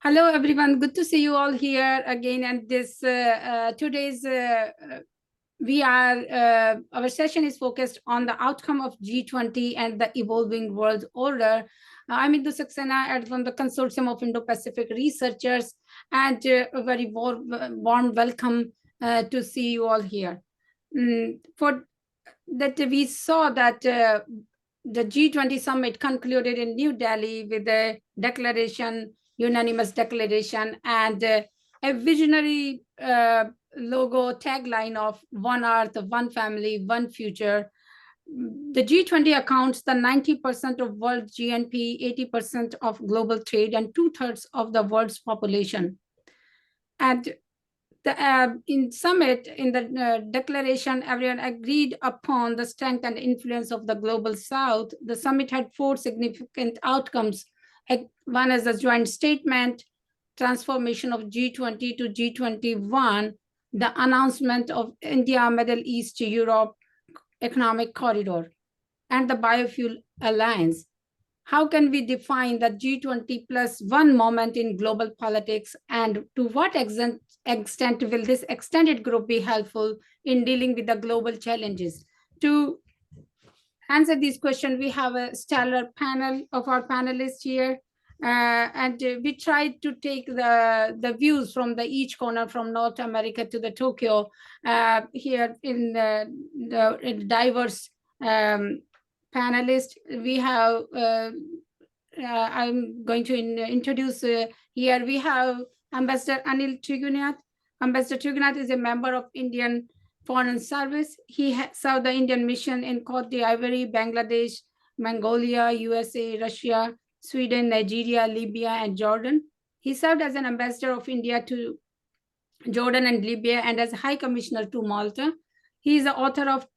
Hello, everyone. Good to see you all here again. And this today's our session is focused on the outcome of G20 and the evolving world order. I'm Indo from the Consortium of Indo-Pacific Researchers, and a very warm welcome to see you all here. For that, we saw that the G20 summit concluded in New Delhi with a declaration, unanimous declaration, and a visionary logo tagline of One Earth, One Family, One Future. The G20 accounts the 90% of world GNP, 80% of global trade, and 2/3 of the world's population. And in summit, in the declaration, everyone agreed upon the strength and influence of the global South. The summit had 4 significant outcomes. One is a joint statement, transformation of G20 to G21, the announcement of India, Middle East, Europe economic corridor, and the Biofuel Alliance. How can we define the G20+1 moment in global politics, and to what extent will this extended group be helpful in dealing with the global challenges? To answer these questions, we have a stellar panel of our panelists here, and we tried to take the views from each corner, from North America to the Tokyo, here in the diverse panelists. We have, I'm going to introduce here, we have Ambassador Anil Trigunath. Ambassador Trigunath is a member of Indian Foreign Service. He served the Indian mission in Cote d'Ivoire, Bangladesh, Mongolia, USA, Russia, Sweden, Nigeria, Libya, and Jordan. He served as an ambassador of India to Jordan and Libya, and as High Commissioner to Malta. He is the author of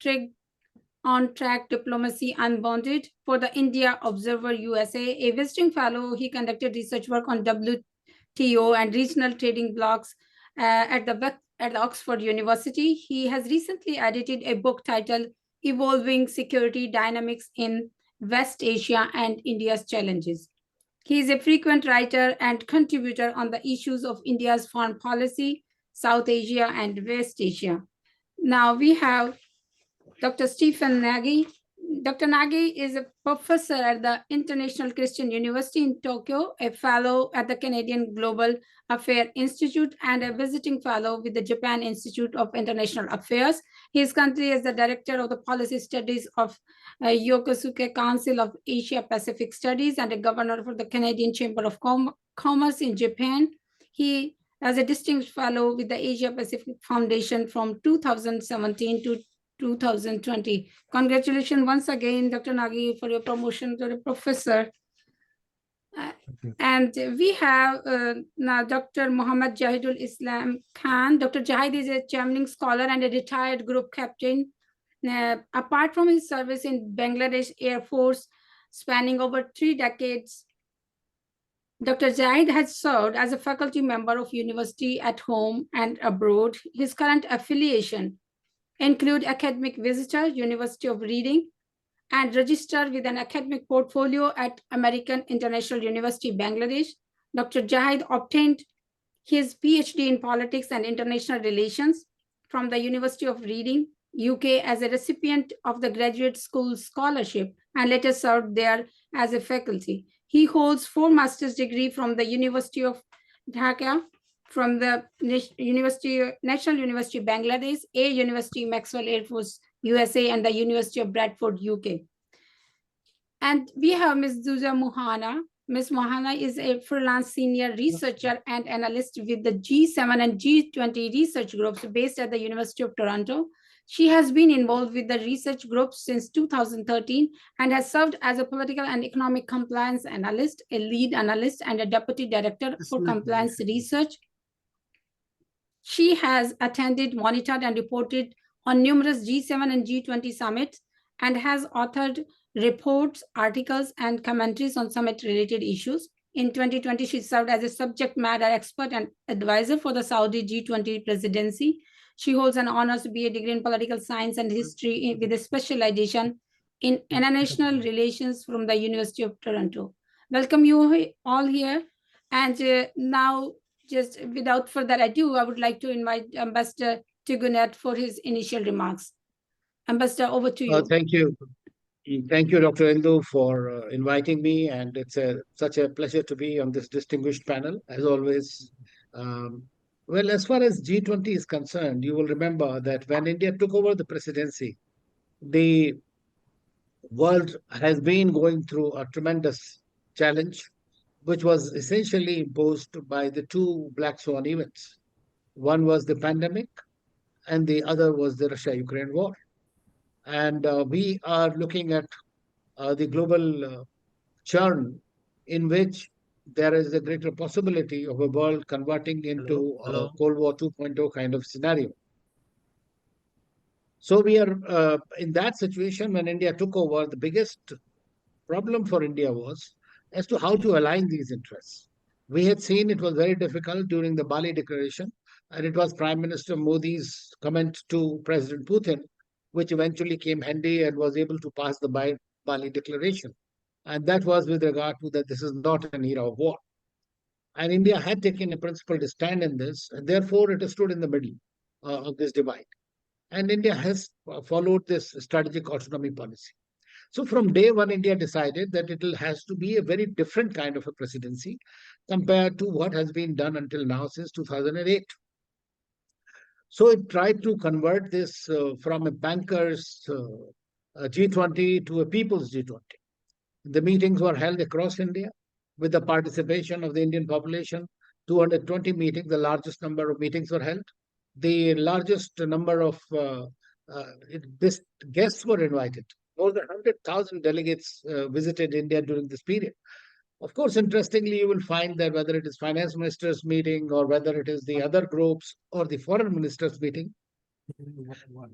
On Track Diplomacy Unbounded for the India Observer USA. A visiting fellow, he conducted research work on WTO and regional trading blocks at Oxford University. He has recently edited a book titled Evolving Security Dynamics in West Asia and India's Challenges. He is a frequent writer and contributor on the issues of India's foreign policy, South Asia, and West Asia. Now we have Dr. Stephen Nagy. Dr. Nagy is a professor at the International Christian University in Tokyo, a fellow at the Canadian Global Affairs Institute, and a visiting fellow with the Japan Institute of International Affairs. He is currently as the director of the policy studies of Yokosuka Council of Asia Pacific Studies and a governor for the Canadian Chamber of Commerce in Japan. He is a distinguished fellow with the Asia Pacific Foundation from 2017 to 2020. Congratulations once again, Dr. Nagy, for your promotion to the professor. And we have now Dr. Muhammad Jahidul Islam Khan. Dr. Jahid is a chairman scholar and a retired group captain. Apart from his service in Bangladesh Air Force, spanning over 3 decades, Dr. Jahid has served as a faculty member of university at home and abroad. His current affiliation include academic visitor, University of Reading, and registered with an academic portfolio at American International University, Bangladesh. Dr. Jahid obtained his PhD in politics and international relations from the University of Reading, UK, as a recipient of the Graduate School Scholarship, and later served there as a faculty. He holds 4 master's degrees from the University of Dhaka, from the National University Bangladesh, A University Maxwell Air Force USA, and the University of Bradford, UK. And we have Ms. Zuza Muhana. Ms. Muhana is a freelance senior researcher and analyst with the G7 and G20 research groups based at the University of Toronto. She has been involved with the research groups since 2013 and has served as a political and economic compliance analyst, a lead analyst, and a deputy director for compliance research. She has attended, monitored, and reported on numerous G7 and G20 summits and has authored reports, articles, and commentaries on summit-related issues. In 2020, she served as a subject matter expert and advisor for the Saudi G20 presidency. She holds an honors BA degree in political science and history with a specialization in international relations from the University of Toronto. Welcome you all here. And now, just without further ado, I would like to invite Ambassador Tigunet for his initial remarks. Ambassador, over to you. Thank you. Thank you, Dr. Indo, for inviting me. And it's such a pleasure to be on this distinguished panel, as always. Um, well, as far as G20 is concerned, you will remember that when India took over the presidency, the world has been going through a tremendous challenge, which was essentially imposed by the two black swan events. One was the pandemic, and the other was the Russia Ukraine war. And we are looking at the global churn in which there is a greater possibility of a world converting into a Cold War 2.0 kind of scenario. So we are in that situation when India took over. The biggest problem for India was as to how to align these interests. We had seen it was very difficult during the Bali Declaration, and it was Prime Minister Modi's comment to President Putin, which eventually came handy and was able to pass the Bali Declaration. And that was with regard to that this is not an era of war. And India had taken a principled stand in this, and therefore it stood in the middle of this divide. And India has followed this strategic autonomy policy. So from day one, India decided that it has to be a very different kind of a presidency compared to what has been done until now since 2008. So it tried to convert this from a banker's G20 to a people's G20. The meetings were held across India with the participation of the Indian population. 220 meetings, the largest number of meetings were held. The largest number of this guests were invited. More than 100,000 delegates visited India during this period. Of course, interestingly, you will find that whether it is finance ministers meeting or whether it is the other groups or the foreign ministers meeting,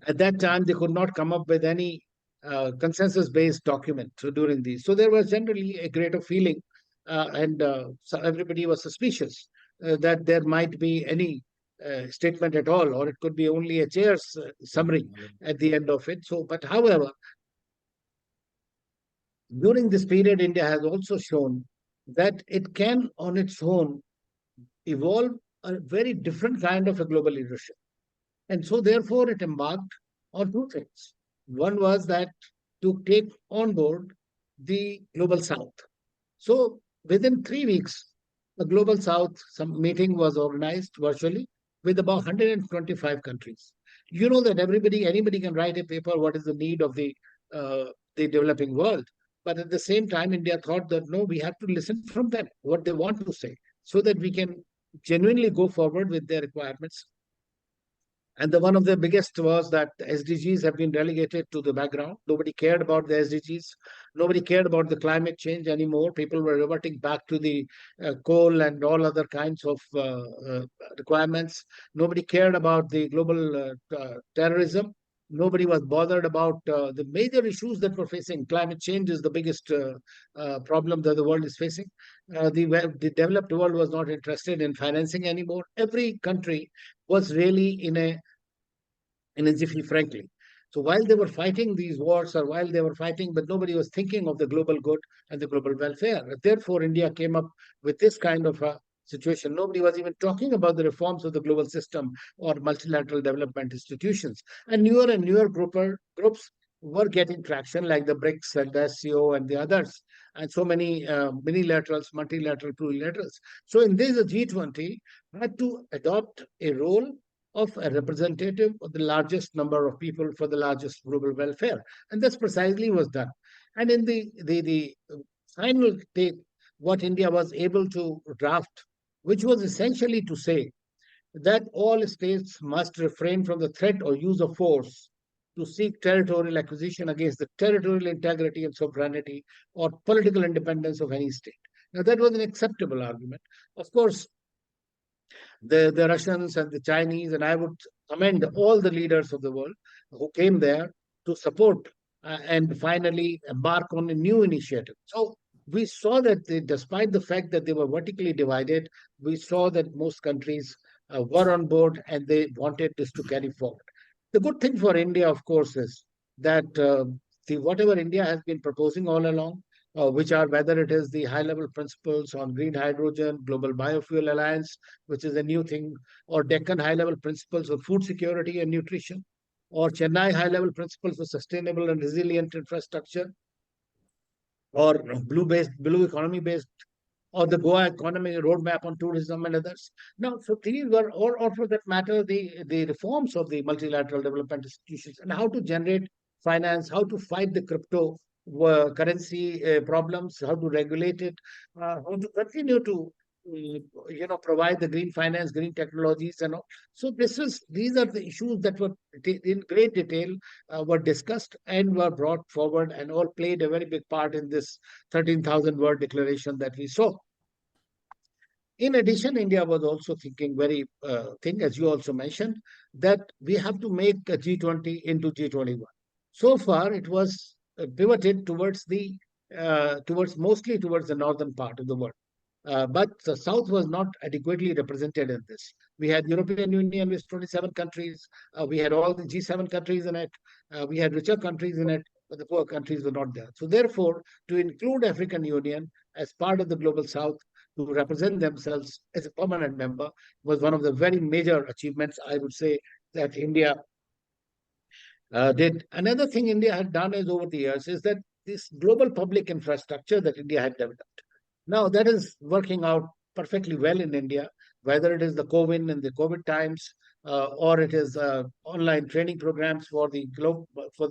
at that time they could not come up with any consensus-based document during these. So there was generally a greater feeling, and so everybody was suspicious that there might be any statement at all, or it could be only a chair's summary at the end of it. So, but however, during this period, India has also shown that it can, on its own, evolve a very different kind of a global leadership. And so, therefore, it embarked on two things. One was that to take on board the Global South. So, within 3 weeks, the Global South some meeting was organized virtually with about 125 countries. You know that anybody can write a paper, what is the need of the developing world. But at the same time, India thought that no, we have to listen from them, what they want to say, so that we can genuinely go forward with their requirements. And one of the biggest was that the SDGs have been relegated to the background. Nobody cared about the SDGs. Nobody cared about the climate change anymore. People were reverting back to the coal and all other kinds of requirements. Nobody cared about the global terrorism. Nobody was bothered about the major issues that we're facing. Climate change is the biggest problem that the world is facing. The developed world was not interested in financing anymore. Every country was really in a jiffy, frankly. So while they were fighting these wars, or while they were fighting, but nobody was thinking of the global good and the global welfare. Therefore, India came up with this kind of a situation. Nobody was even talking about the reforms of the global system or multilateral development institutions. And newer groups were getting traction, like the BRICS and the SCO and the others, and so many minilaterals, multilateral, plurilaterals. So in this, the G20 had to adopt a role of a representative of the largest number of people for the largest global welfare. And that's precisely was done. And in the final take, what India was able to draft, which was essentially to say that all states must refrain from the threat or use of force to seek territorial acquisition against the territorial integrity and sovereignty or political independence of any state. Now, that was an acceptable argument. Of course, the Russians and the Chinese, and I would commend all the leaders of the world who came there to support and finally embark on a new initiative. So we saw that despite the fact that they were vertically divided, we saw that most countries were on board and they wanted this to carry forward. The good thing for India, of course, is that whatever India has been proposing all along, which are whether it is the high-level principles on green hydrogen, Global Biofuel Alliance, which is a new thing, or Deccan high-level principles of food security and nutrition, or Chennai high-level principles for sustainable and resilient infrastructure, or blue economy based, or the Goa economy roadmap on tourism and others. Now, so these were, or for that matter, the reforms of the multilateral development institutions and how to generate finance, how to fight the crypto currency problems, how to regulate it, how to continue to provide the green finance, green technologies, and all. So these are the issues that were in great detail were discussed and were brought forward, and all played a very big part in this 13,000 word declaration that we saw. In addition, India was also thinking as you also mentioned, that we have to make a G20 into G21. So far, it was pivoted towards mostly towards the northern part of the world. But the South was not adequately represented in this. We had European Union with 27 countries. We had all the G7 countries in it. We had richer countries in it, but the poor countries were not there. So therefore, to include African Union as part of the Global South, to represent themselves as a permanent member, was one of the very major achievements, I would say, that India did. Another thing India had done is over the years is that this global public infrastructure that India had developed. Now that is working out perfectly well in India, whether it is the COVID and the COVID times, or it is online training programs for the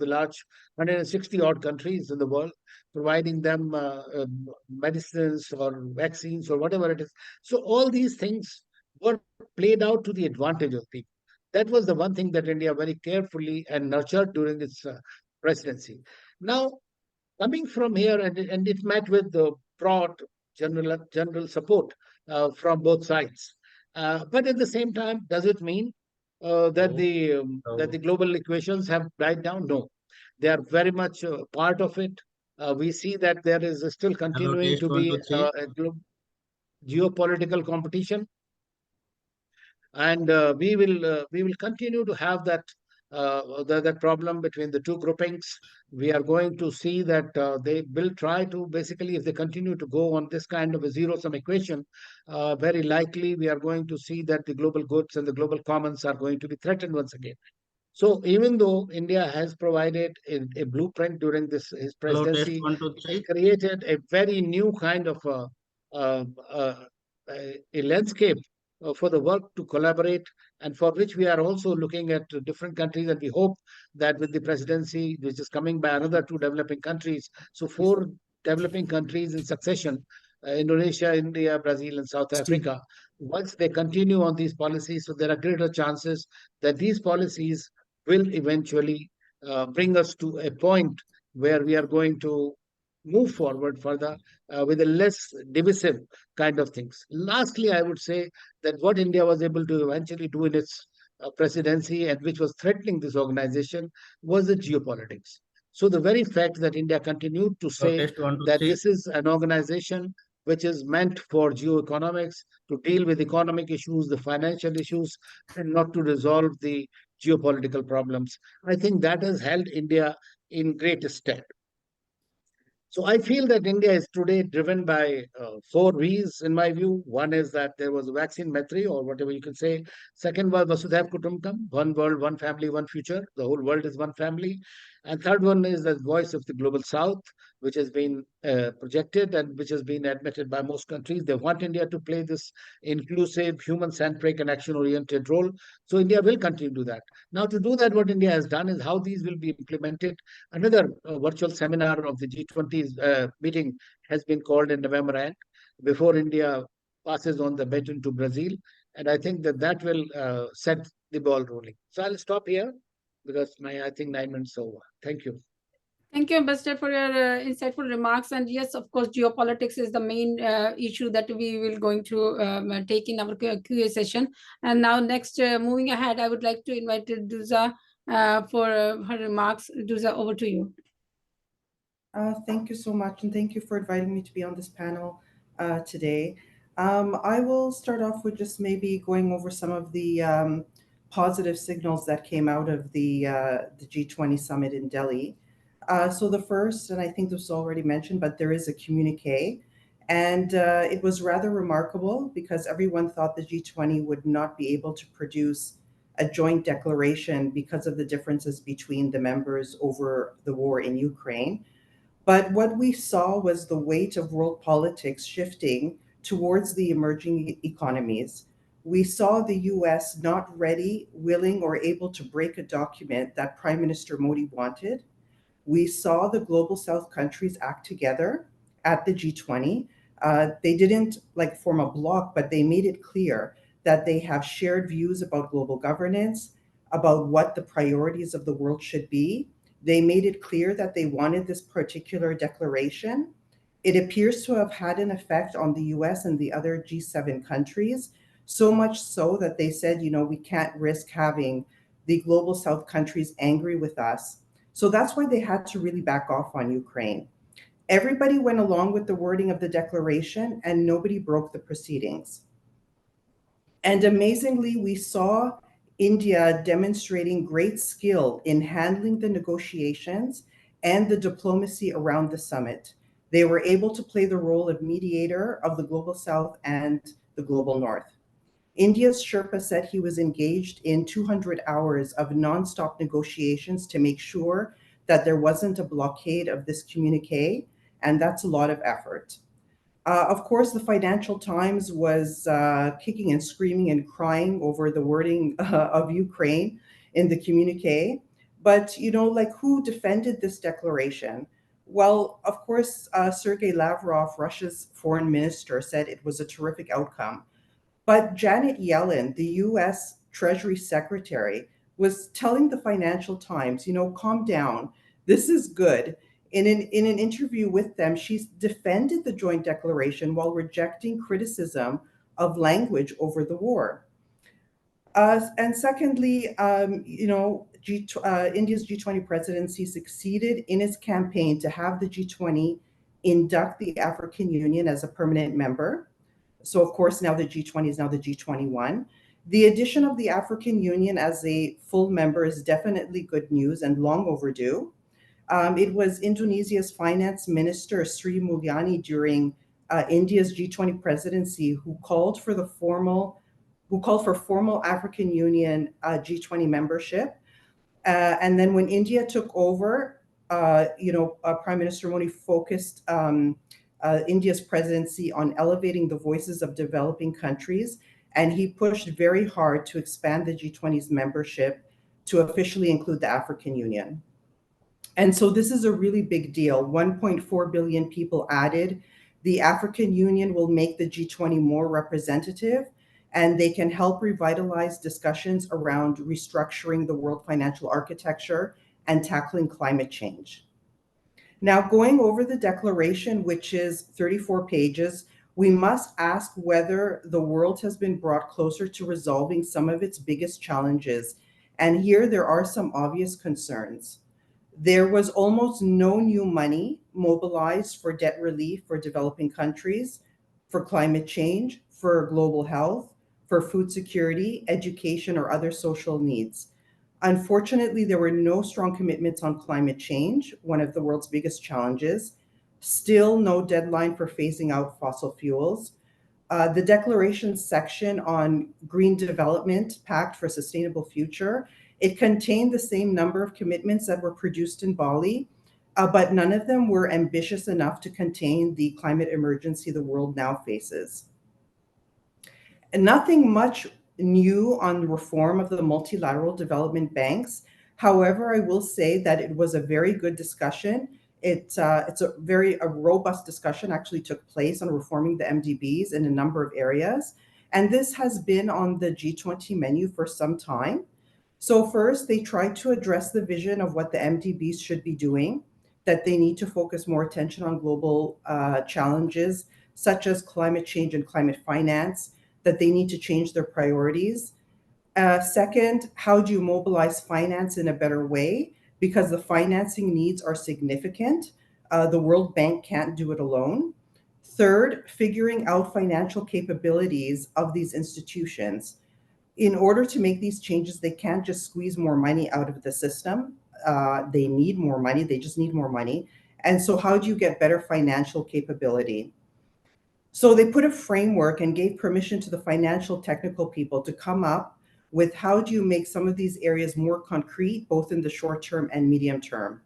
large 160 odd countries in the world, providing them medicines or vaccines or whatever it is. So all these things were played out to the advantage of people. That was the one thing that India very carefully and nurtured during its presidency. Now, coming from here, and it met with the broad general support from both sides. But at the same time, does it mean that the global equations have died down? No, they are very much part of it. We see that there is still Hello, continuing test to one, be two, three. geopolitical competition, and we will continue to have that problem between the two groupings. We are going to see that they will try to basically, if they continue to go on this kind of a zero-sum equation, very likely we are going to see that the global goods and the global commons are going to be threatened once again. So even though India has provided a blueprint during his Hello, test presidency, one, two, it has three. created a very new kind of uh, uh, a landscape for the work to collaborate, and for which we are also looking at different countries. And we hope that with the presidency, which is coming by another two developing countries, so four developing countries in succession, Indonesia, India, Brazil, and South Africa, once they continue on these policies, so there are greater chances that these policies will eventually bring us to a point where we are going to move forward further with a less divisive kind of things. Lastly, I would say that what India was able to eventually do in its presidency, and which was threatening this organization, was the geopolitics. So the very fact that India continued to Hello, say test one, two, that three. this is an organization which is meant for geoeconomics, to deal with economic issues, the financial issues, and not to resolve the geopolitical problems, I think that has held India in great stead. So I feel that India is today driven by four V's, in my view. One is that there was a vaccine Maitri, or whatever you can say. Second was Vasudhaiv Kutumbakam, one world, one family, one future. The whole world is one family. And third one is the voice of the global South, which has been projected and which has been admitted by most countries. They want India to play this inclusive, human-centric, and action-oriented role. So India will continue to do that. Now, to do that, what India has done is how these will be implemented. Another virtual seminar of the G20 meeting has been called in November end, before India passes on the baton to Brazil. And I think that will set the ball rolling. So I'll stop here because I think 9 minutes over. Thank you. Thank you, Ambassador, for your insightful remarks. And yes, of course, geopolitics is the main issue that we will going to take in our QA session. And now next, moving ahead, I would like to invite Duza for her remarks. Duza, over to you. Thank you so much, and thank you for inviting me to be on this panel today. I will start off with just maybe going over some of the positive signals that came out of the G20 summit in Delhi. So the first, and I think this was already mentioned, but there is a communique. And it was rather remarkable because everyone thought the G20 would not be able to produce a joint declaration because of the differences between the members over the war in Ukraine. But what we saw was the weight of world politics shifting towards the emerging economies. We saw the US not ready, willing, or able to break a document that Prime Minister Modi wanted. We saw the global South countries act together at the G20. They didn't like form a bloc, but they made it clear that they have shared views about global governance, about what the priorities of the world should be. They made it clear that they wanted this particular declaration. It appears to have had an effect on the US and the other G7 countries, so much so that they said, we can't risk having the global South countries angry with us. So that's why they had to really back off on Ukraine. Everybody went along with the wording of the declaration and nobody broke the proceedings. And amazingly, we saw India demonstrating great skill in handling the negotiations and the diplomacy around the summit. They were able to play the role of mediator of the global South and the global North. India's Sherpa said he was engaged in 200 hours of nonstop negotiations to make sure that there wasn't a blockade of this communique, and that's a lot of effort. Of course, the Financial Times was kicking and screaming and crying over the wording of Ukraine in the communique. But, who defended this declaration? Well, of course, Sergei Lavrov, Russia's foreign minister, said it was a terrific outcome. But Janet Yellen, the US Treasury Secretary, was telling the Financial Times, calm down. This is good. In an interview with them, she defended the joint declaration while rejecting criticism of language over the war. And secondly, India's G20 presidency succeeded in its campaign to have the G20 induct the African Union as a permanent member. So, of course, now the G20 is now the G21. The addition of the African Union as a full member is definitely good news and long overdue. It was Indonesia's finance minister, Sri Mulyani, during India's G20 presidency who called for formal African Union G20 membership. And then when India took over, Prime Minister Modi focused India's presidency on elevating the voices of developing countries, and he pushed very hard to expand the G20's membership to officially include the African Union. And so this is a really big deal. 1.4 billion people added. The African Union will make the G20 more representative, and they can help revitalize discussions around restructuring the world financial architecture and tackling climate change. Now, going over the declaration, which is 34 pages, we must ask whether the world has been brought closer to resolving some of its biggest challenges. And here there are some obvious concerns. There was almost no new money mobilized for debt relief for developing countries, for climate change, for global health, for food security, education, or other social needs. Unfortunately, there were no strong commitments on climate change, one of the world's biggest challenges. Still no deadline for phasing out fossil fuels. The declaration section on Green Development Pact for a Sustainable Future, it contained the same number of commitments that were produced in Bali, but none of them were ambitious enough to contain the climate emergency the world now faces. And nothing much new on reform of the multilateral development banks. However, I will say that it was a very good discussion. It's a robust discussion actually took place on reforming the MDBs in a number of areas. And this has been on the G20 menu for some time. So first, they tried to address the vision of what the MDBs should be doing, that they need to focus more attention on global challenges such as climate change and climate finance, that they need to change their priorities. Second, how do you mobilize finance in a better way? Because the financing needs are significant. The World Bank can't do it alone. Third, figuring out financial capabilities of these institutions. In order to make these changes, they can't just squeeze more money out of the system. They need more money. They just need more money. And so how do you get better financial capability? So they put a framework and gave permission to the financial technical people to come up with how do you make some of these areas more concrete, both in the short term and medium term.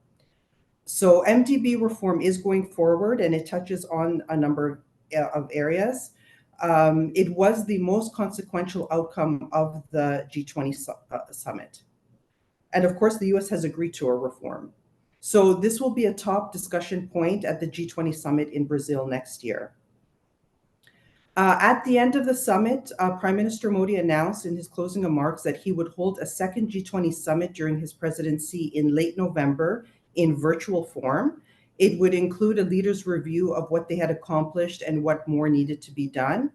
So MDB reform is going forward, and it touches on a number of areas. It was the most consequential outcome of the G20 summit. And of course, the US has agreed to a reform. So this will be a top discussion point at the G20 summit in Brazil next year. At the end of the summit, Prime Minister Modi announced in his closing remarks that he would hold a second G20 summit during his presidency in late November in virtual form. It would include a leaders' review of what they had accomplished and what more needed to be done.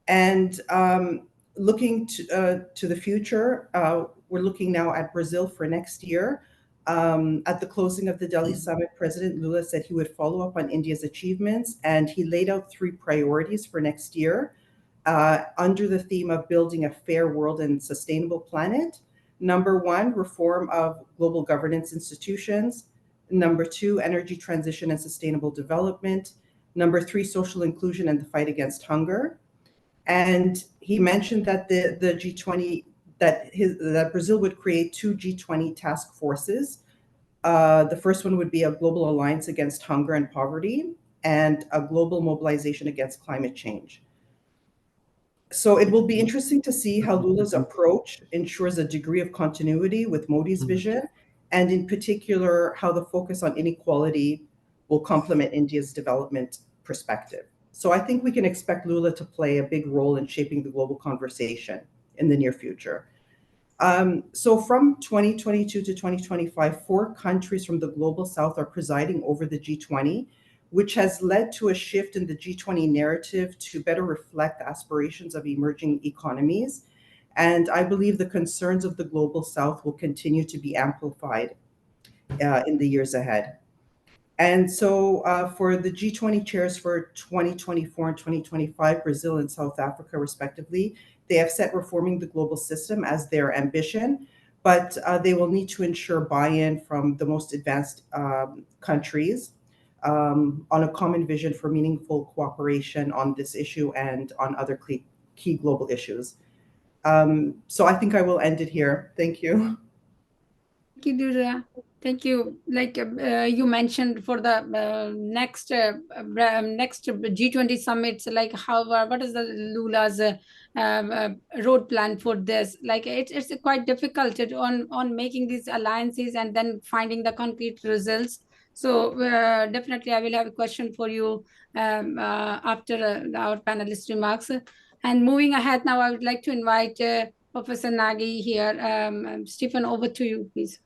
And looking to the future, we're looking now at Brazil for next year. At the closing of the Delhi summit, President Lula said he would follow up on India's achievements, and he laid out 3 priorities for next year under the theme of building a fair world and sustainable planet. Number 1, reform of global governance institutions. Number 2, energy transition and sustainable development. Number 3, social inclusion and the fight against hunger. And he mentioned that the G20, that Brazil would create 2 G20 task forces. The first one would be a global alliance against hunger and poverty, and a global mobilization against climate change. So it will be interesting to see how Lula's approach ensures a degree of continuity with Modi's vision, and in particular, how the focus on inequality will complement India's development perspective. So I think we can expect Lula to play a big role in shaping the global conversation in the near future. So from 2022 to 2025, 4 countries from the global south are presiding over the G20, which has led to a shift in the G20 narrative to better reflect the aspirations of emerging economies. And I believe the concerns of the global south will continue to be amplified in the years ahead. And so for the G20 chairs for 2024 and 2025, Brazil and South Africa, respectively, they have set reforming the global system as their ambition, but they will need to ensure buy-in from the most advanced countries on a common vision for meaningful cooperation on this issue and on other key global issues. So I think I will end it here. Thank you. Thank you, Dura. Thank you. Like you mentioned, for the next G20 summits, like what is the Lula's road plan for this? Like it's quite difficult on making these alliances and then finding the concrete results. So definitely, I will have a question for you after our panelist remarks. And moving ahead now, I would like to invite Professor Nagy here. Stephen, over to you, please.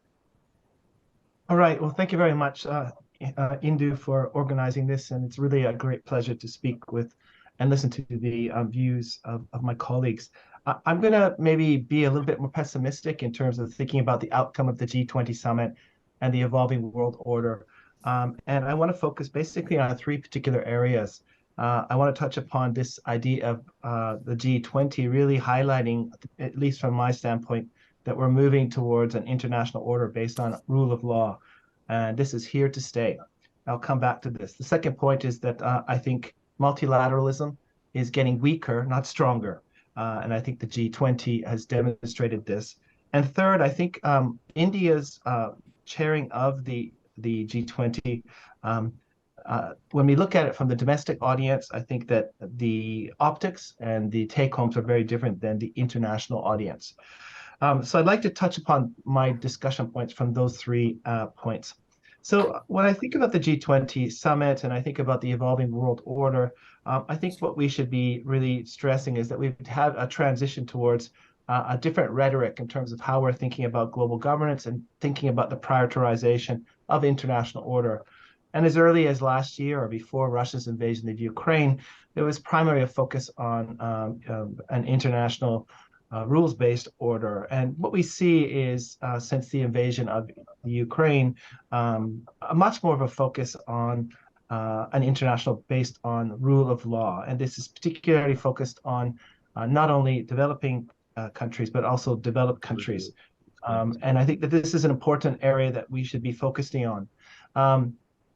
All right. Well, thank you very much, Indu, for organizing this. And it's really a great pleasure to speak with and listen to the views of my colleagues. I'm going to maybe be a little bit more pessimistic in terms of thinking about the outcome of the G20 summit and the evolving world order. And I want to focus basically on 3 particular areas. I want to touch upon this idea of the G20 really highlighting, at least from my standpoint, that we're moving towards an international order based on rule of law. And this is here to stay. I'll come back to this. The second point is that I think multilateralism is getting weaker, not stronger. And I think the G20 has demonstrated this. And third, I think India's chairing of the G20, when we look at it from the domestic audience, I think that the optics and the take-homes are very different than the international audience. So I'd like to touch upon my discussion points from those 3 points. So when I think about the G20 summit and I think about the evolving world order, I think what we should be really stressing is that we've had a transition towards a different rhetoric in terms of how we're thinking about global governance and thinking about the prioritization of international order. And as early as last year or before Russia's invasion of Ukraine, there was primarily a focus on an international rules-based order. And what we see is, since the invasion of Ukraine, much more of a focus on an international based on rule of law. And this is particularly focused on not only developing countries, but also developed countries. And I think that this is an important area that we should be focusing on.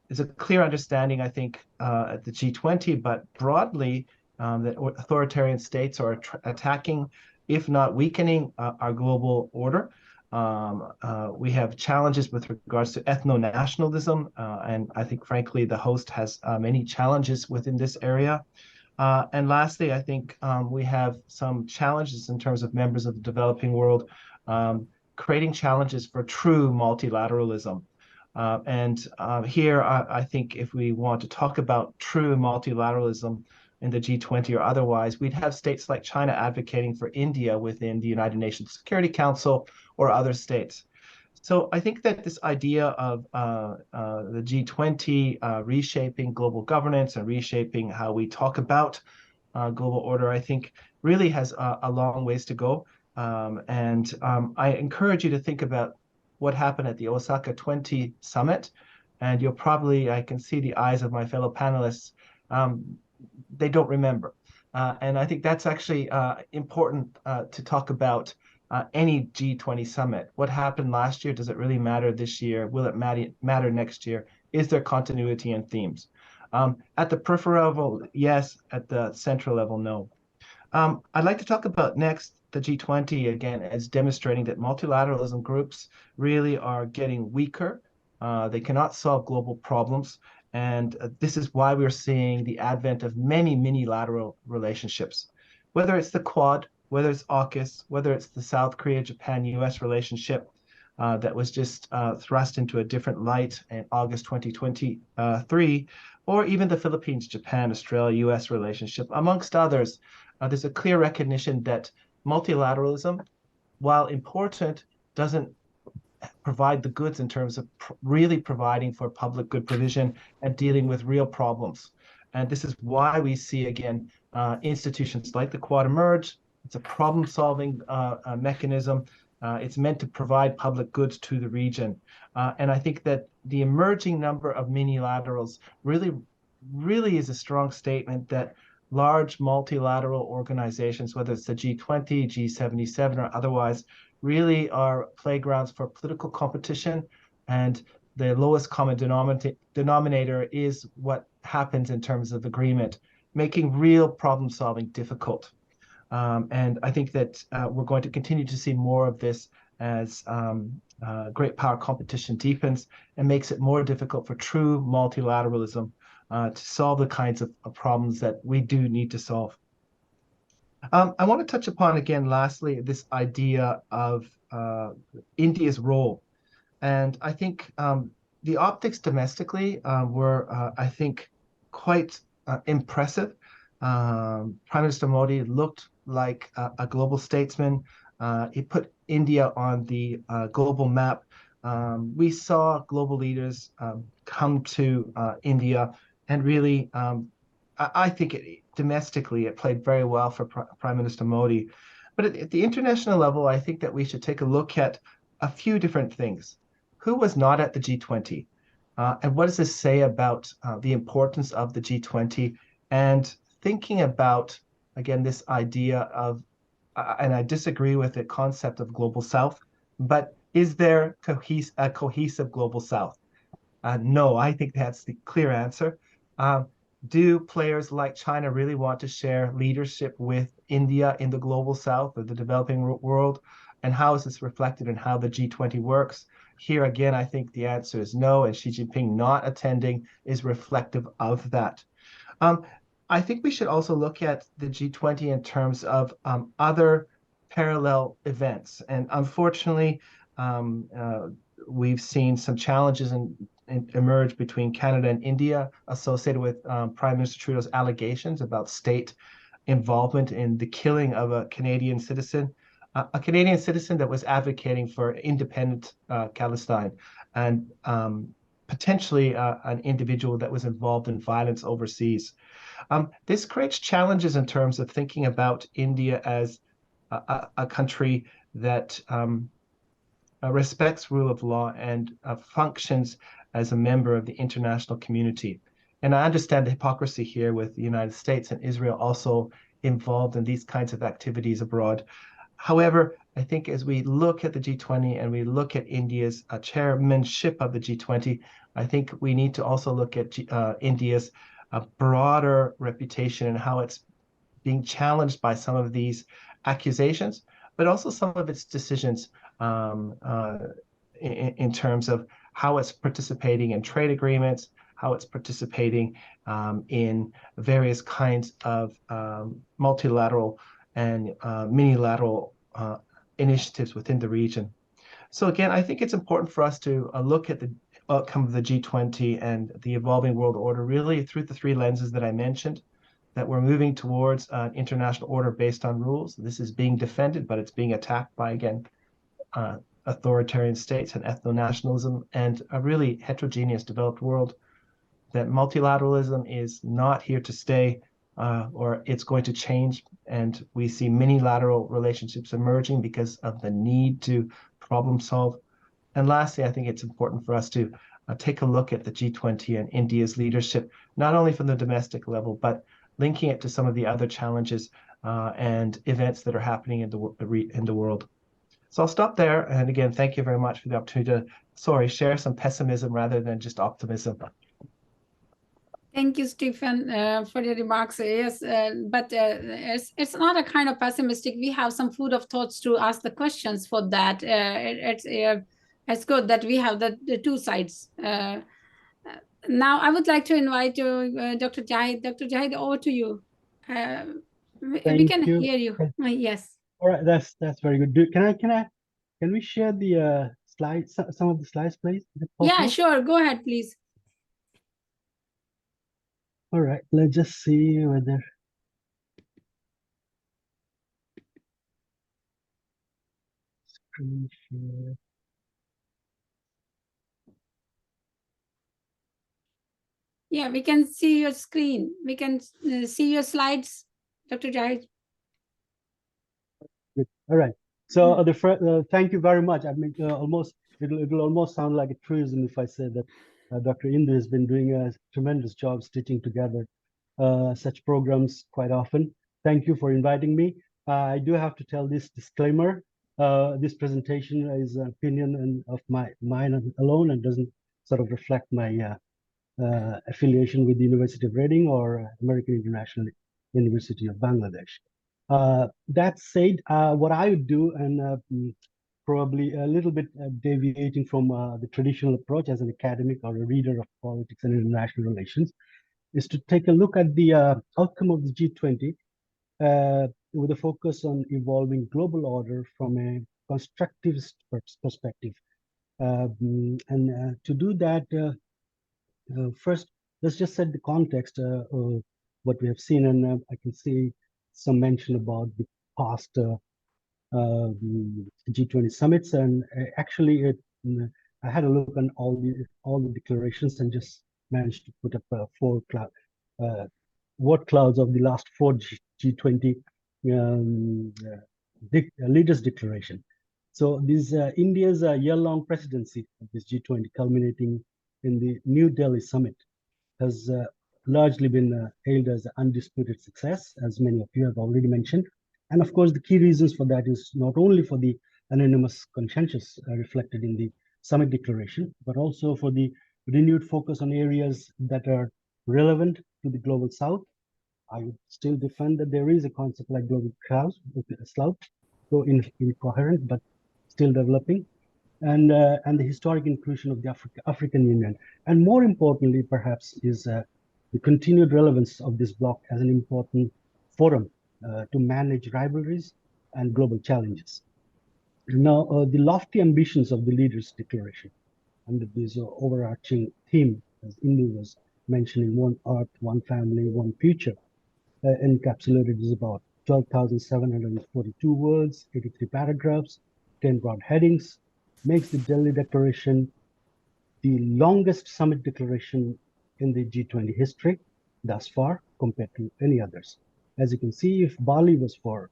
There's a clear understanding, I think, at the G20, but broadly, that authoritarian states are attacking, if not weakening, our global order. We have challenges with regards to ethno-nationalism, and I think, frankly, the host has many challenges within this area. And lastly, I think we have some challenges in terms of members of the developing world creating challenges for true multilateralism. Here, I think if we want to talk about true multilateralism in the G20 or otherwise, we'd have states like China advocating for India within the United Nations Security Council or other states. So I think that this idea of the G20 reshaping global governance and reshaping how we talk about global order, I think really has a long ways to go. I encourage you to think about what happened at the Osaka 20 summit. And you'll probably, I can see the eyes of my fellow panelists, they don't remember. And I think that's actually important to talk about any G20 summit. What happened last year? Does it really matter this year? Will it matter next year? Is there continuity and themes? At the peripheral level, yes. At the central level, no. I'd like to talk about next the G20 again as demonstrating that multilateralism groups really are getting weaker. They cannot solve global problems. And this is why we're seeing the advent of many minilateral relationships, whether it's the Quad, whether it's AUKUS, whether it's the South Korea, Japan, US relationship that was just thrust into a different light in August 2023, or even the Philippines, Japan, Australia, US relationship, amongst others. There's a clear recognition that multilateralism, while important, doesn't provide the goods in terms of really providing for public good provision and dealing with real problems. And this is why we see, again, institutions like the Quad emerge. It's a problem-solving mechanism. It's meant to provide public goods to the region. And I think that the emerging number of minilaterals really is a strong statement that large multilateral organizations, whether it's the G20, G77, or otherwise, really are playgrounds for political competition, and the lowest common denominator is what happens in terms of agreement, making real problem solving difficult. And I think that we're going to continue to see more of this as great power competition deepens and makes it more difficult for true multilateralism to solve the kinds of problems that we do need to solve. I want to touch upon again, lastly, this idea of India's role. And I think the optics domestically were, I think, quite impressive. Prime Minister Modi looked like a global statesman. He put India on the global map. We saw global leaders come to India, and really, I think domestically, it played very well for Prime Minister Modi. But at the international level, I think that we should take a look at a few different things. Who was not at the G20? And what does this say about the importance of the G20? And thinking about, again, this idea of, and I disagree with the concept of global South, but is there a cohesive global South? No, I think that's the clear answer. Do players like China really want to share leadership with India in the global South or the developing world? And how is this reflected in how the G20 works? Here again, I think the answer is no, and Xi Jinping not attending is reflective of that. I think we should also look at the G20 in terms of other parallel events. And unfortunately, we've seen some challenges emerge between Canada and India associated with Prime Minister Trudeau's allegations about state involvement in the killing of a Canadian citizen that was advocating for independent Palestine, and potentially an individual that was involved in violence overseas. This creates challenges in terms of thinking about India as a country that respects rule of law and functions as a member of the international community. And I understand the hypocrisy here with the United States and Israel also involved in these kinds of activities abroad. However, I think as we look at the G20 and we look at India's chairmanship of the G20, I think we need to also look at India's broader reputation and how it's being challenged by some of these accusations, but also some of its decisions in terms of how it's participating in trade agreements, how it's participating in various kinds of multilateral and minilateral initiatives within the region. So again, I think it's important for us to look at the outcome of the G20 and the evolving world order really through the three lenses that I mentioned, that we're moving towards an international order based on rules. This is being defended, but it's being attacked by, again, authoritarian states and ethno-nationalism and a really heterogeneous developed world. That multilateralism is not here to stay, or it's going to change. And we see minilateral relationships emerging because of the need to problem solve. And lastly, I think it's important for us to take a look at the G20 and India's leadership, not only from the domestic level, but linking it to some of the other challenges and events that are happening in the world. So I'll stop there. And again, thank you very much for the opportunity to, share some pessimism rather than just optimism. Thank you, Stephen, for your remarks. Yes, but it's not a kind of pessimistic. We have some food of thoughts to ask the questions for that. It's good that we have the two sides. Now, I would like to invite you, Dr. Jahid. Dr. Jahid, over to you. We can hear you. Yes. All right, that's very good. Can we share the slides, some of the slides, please? Yeah, sure. Go ahead, please. All right, let's just see whether. Screen share. Yeah, we can see your screen. We can see your slides, Dr. Jahid. Good. All right. So thank you very much. I mean, it'll almost sound like a truism if I say that Dr. Indu has been doing a tremendous job stitching together such programs quite often. Thank you for inviting me. I do have to tell this disclaimer. This presentation is an opinion of mine alone and doesn't sort of reflect my affiliation with the University of Reading or American International University of Bangladesh. That said, what I would do, and probably a little bit deviating from the traditional approach as an academic or a reader of politics and international relations, is to take a look at the outcome of the G20 with a focus on evolving global order from a constructivist perspective. To do that, first, let's just set the context of what we have seen, and I can see some mention about the past G20 summits, and actually, I had a look on all the declarations and just managed to put up four word clouds of the last four G20 leaders' declaration. So this India's year-long presidency of this G20, culminating in the New Delhi summit, has largely been hailed as an undisputed success, as many of you have already mentioned. And of course, the key reasons for that is not only for the unanimous consensus reflected in the summit declaration, but also for the renewed focus on areas that are relevant to the global south. I would still defend that there is a concept like global south, though incoherent, but still developing. And the historic inclusion of the African Union. And more importantly, perhaps, is the continued relevance of this bloc as an important forum to manage rivalries and global challenges. Now, the lofty ambitions of the leaders' declaration under this overarching theme, as Indu was mentioning, one earth, one family, one future, encapsulated is about 12,742 words, 83 paragraphs, 10 broad headings, makes the Delhi Declaration the longest summit declaration in the G20 history thus far compared to any others. As you can see, if Bali was for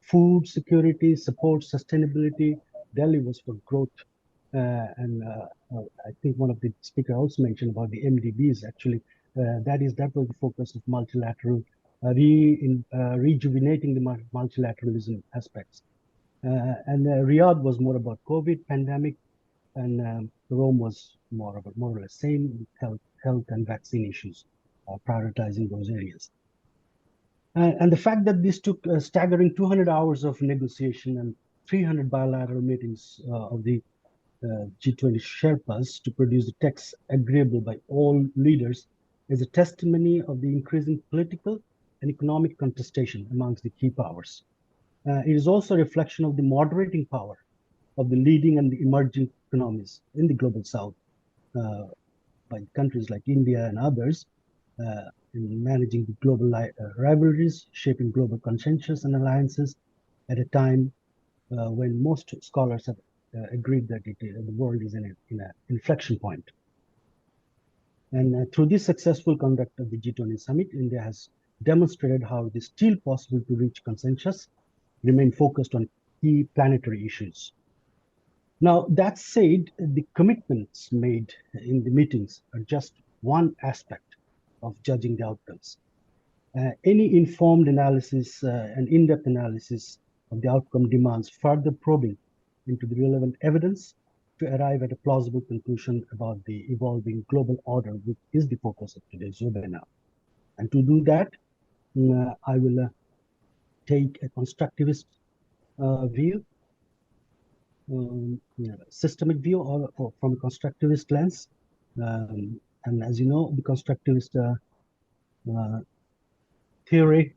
food security, support, sustainability, Delhi was for growth. I think one of the speakers also mentioned about the MDBs. Actually, that was the focus of multilateral rejuvenating the multilateralism aspects. And Riyadh was more about COVID, pandemic, and Rome was more or less same health and vaccine issues, prioritizing those areas. And the fact that this took a staggering 200 hours of negotiation and 300 bilateral meetings of the G20 Sherpas to produce a text agreeable by all leaders is a testimony of the increasing political and economic contestation amongst the key powers. It is also a reflection of the moderating power of the leading and the emerging economies in the global south by countries like India and others in managing the global rivalries, shaping global consensus and alliances at a time when most scholars have agreed that the world is in an inflection point. And through this successful conduct of the G20 summit, India has demonstrated how it is still possible to reach consensus, remain focused on key planetary issues. Now, that said, the commitments made in the meetings are just one aspect of judging the outcomes. Any informed analysis and in-depth analysis of the outcome demands further probing into the relevant evidence to arrive at a plausible conclusion about the evolving global order, which is the focus of today's webinar. And to do that, I will take a constructivist view, systemic view, or from a constructivist lens. And as you know, the constructivist theory,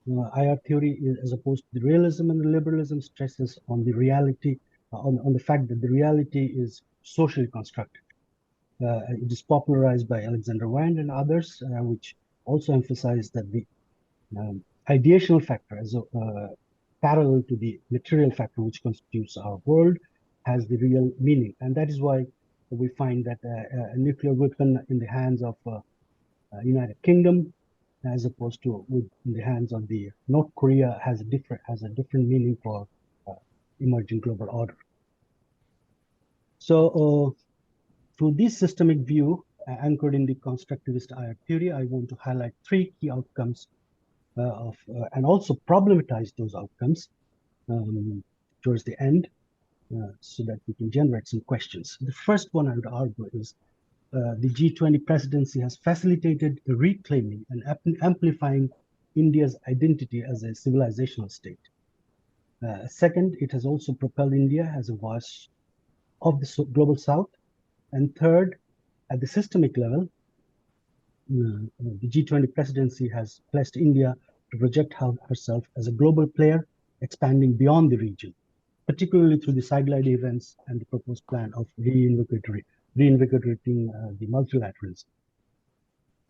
IR theory, as opposed to the realism and the liberalism, stresses on the reality, on the fact that the reality is socially constructed. It is popularized by Alexander Wand and others, which also emphasize that the ideational factor as a parallel to the material factor which constitutes our world has the real meaning. And that is why we find that a nuclear weapon in the hands of United Kingdom, as opposed to in the hands of the North Korea, has a different meaning for emerging global order. So through this systemic view anchored in the constructivist IR theory, I want to highlight three key outcomes and also problematize those outcomes towards the end so that we can generate some questions. The first one I would argue is the G20 presidency has facilitated the reclaiming and amplifying India's identity as a civilizational state. Second, it has also propelled India as a voice of the global south. And third, at the systemic level, the G20 presidency has placed India to project herself as a global player, expanding beyond the region, particularly through the sidelight events and the proposed plan of reinvigorating the multilateralism.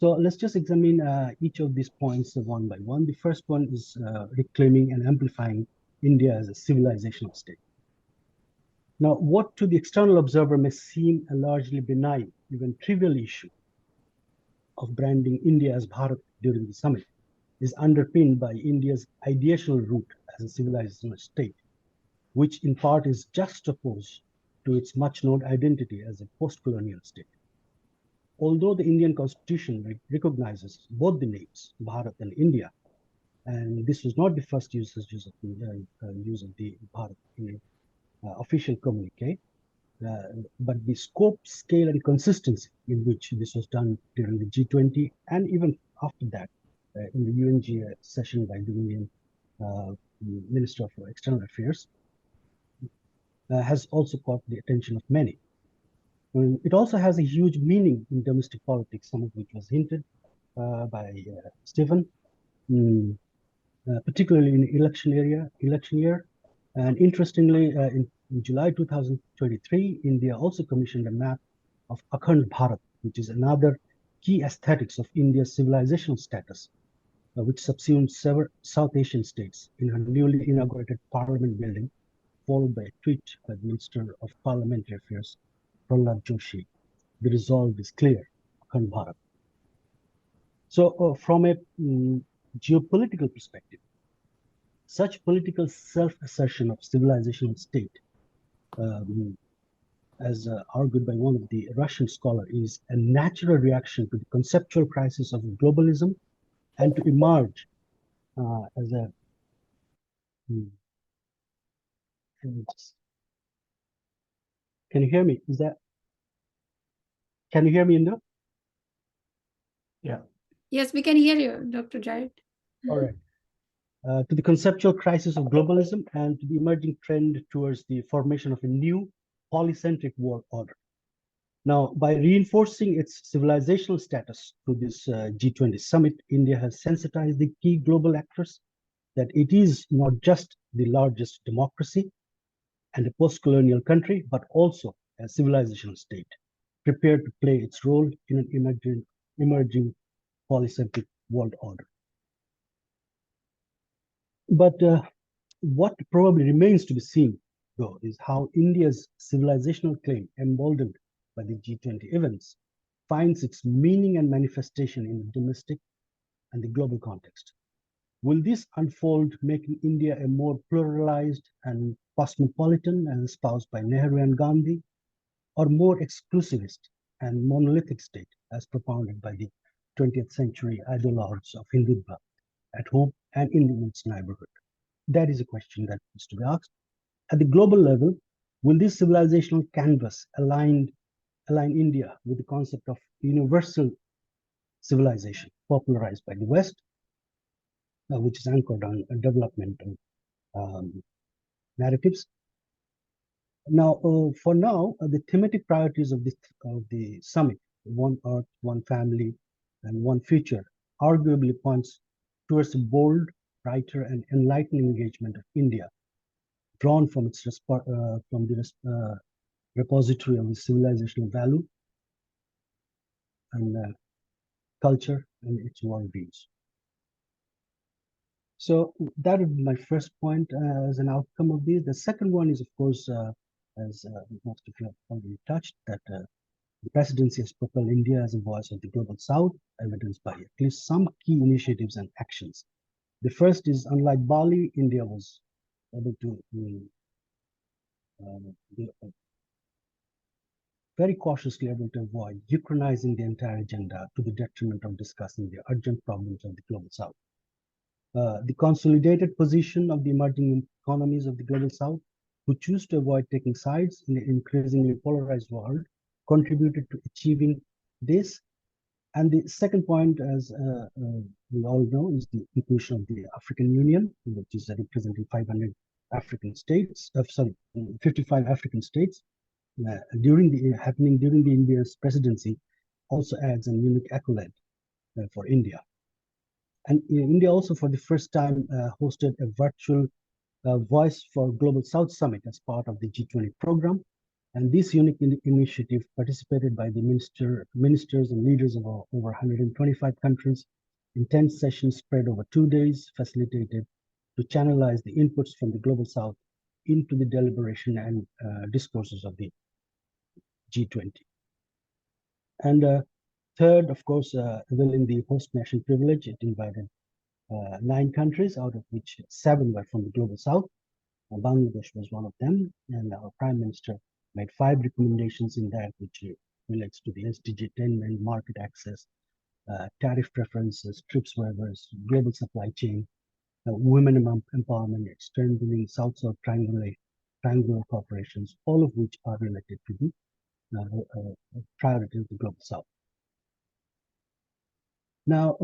So let's just examine each of these points one by one. The first one is reclaiming and amplifying India as a civilizational state. Now, what to the external observer may seem a largely benign, even trivial issue of branding India as Bharat during the summit is underpinned by India's ideational root as a civilizational state, which in part is juxtaposed to its much-known identity as a post-colonial state. Although the Indian constitution recognizes both the names, Bharat and India, and this was not the first use of the Bharat in official communique, but the scope, scale, and consistency in which this was done during the G20 and even after that in the UNG session by the Indian Minister of External Affairs has also caught the attention of many. It also has a huge meaning in domestic politics, some of which was hinted by Stephen, particularly in election year. And interestingly, in July 2023, India also commissioned a map of Akhand Bharat, which is another key aesthetics of India's civilizational status, which subsumed several South Asian states in her newly inaugurated parliament building, followed by a tweet by the Minister of Parliamentary Affairs, Prahlad Joshi. The resolve is clear, Akhand Bharat. So from a geopolitical perspective, such political self-assertion of civilizational state, as argued by one of the Russian scholars, is a natural reaction to the conceptual crisis of globalism and to emerge as a can you hear me? Can you hear me, Indo? Yeah. Yes, we can hear you, Dr. Jahid. All right. To the conceptual crisis of globalism and to the emerging trend towards the formation of a new polycentric world order. Now, by reinforcing its civilizational status through this G20 summit, India has sensitized the key global actors that it is not just the largest democracy and a post-colonial country, but also a civilizational state, prepared to play its role in an emerging polycentric world order. But what probably remains to be seen, though, is how India's civilizational claim, emboldened by the G20 events, finds its meaning and manifestation in the domestic and the global context. Will this unfold, making India a more pluralized and cosmopolitan, as espoused by Nehru and Gandhi, or more exclusivist and monolithic state, as propounded by the 20th century ideologues of Hindutva at home and in its neighborhood? That is a question that needs to be asked. At the global level, will this civilizational canvas align India with the concept of universal civilization popularized by the West, which is anchored on developmental narratives? Now, for now, the thematic priorities of the summit, one Earth, one family, and one future, arguably points towards a bold, brighter, and enlightened engagement of India, drawn from its repository of the civilizational value and culture and its worldviews. So that would be my first point as an outcome of this. The second one is, of course, as most of you have already touched, that the presidency has propelled India as a voice of the global south, evidenced by at least some key initiatives and actions. The first is, unlike Bali, India was able to be very cautiously able to avoid Ukrainizing the entire agenda to the detriment of discussing the urgent problems of the global south. The consolidated position of the emerging economies of the global south, who choose to avoid taking sides in an increasingly polarized world, contributed to achieving this. And the second point, as we all know, is the inclusion of the African Union, which is representing 500 African states, 55 African states, during the India's presidency, also adds a unique accolade for India. And India also, for the first time, hosted a virtual Voice for Global South Summit as part of the G20 program. And this unique initiative, participated by the ministers and leaders of over 125 countries in 10 sessions spread over 2 days, facilitated to channelize the inputs from the global south into the deliberation and discourses of the G20. And third, of course, in the host nation privilege, it invited 9 countries, out of which 7 were from the global south. Bangladesh was one of them, and our Prime Minister made 5 recommendations in that, which relates to the SDG 10 and market access, tariff preferences, TRIPS waivers, global supply chain, women empowerment, strengthening South-South triangular corporations, all of which are related to the priority of the global south. Now,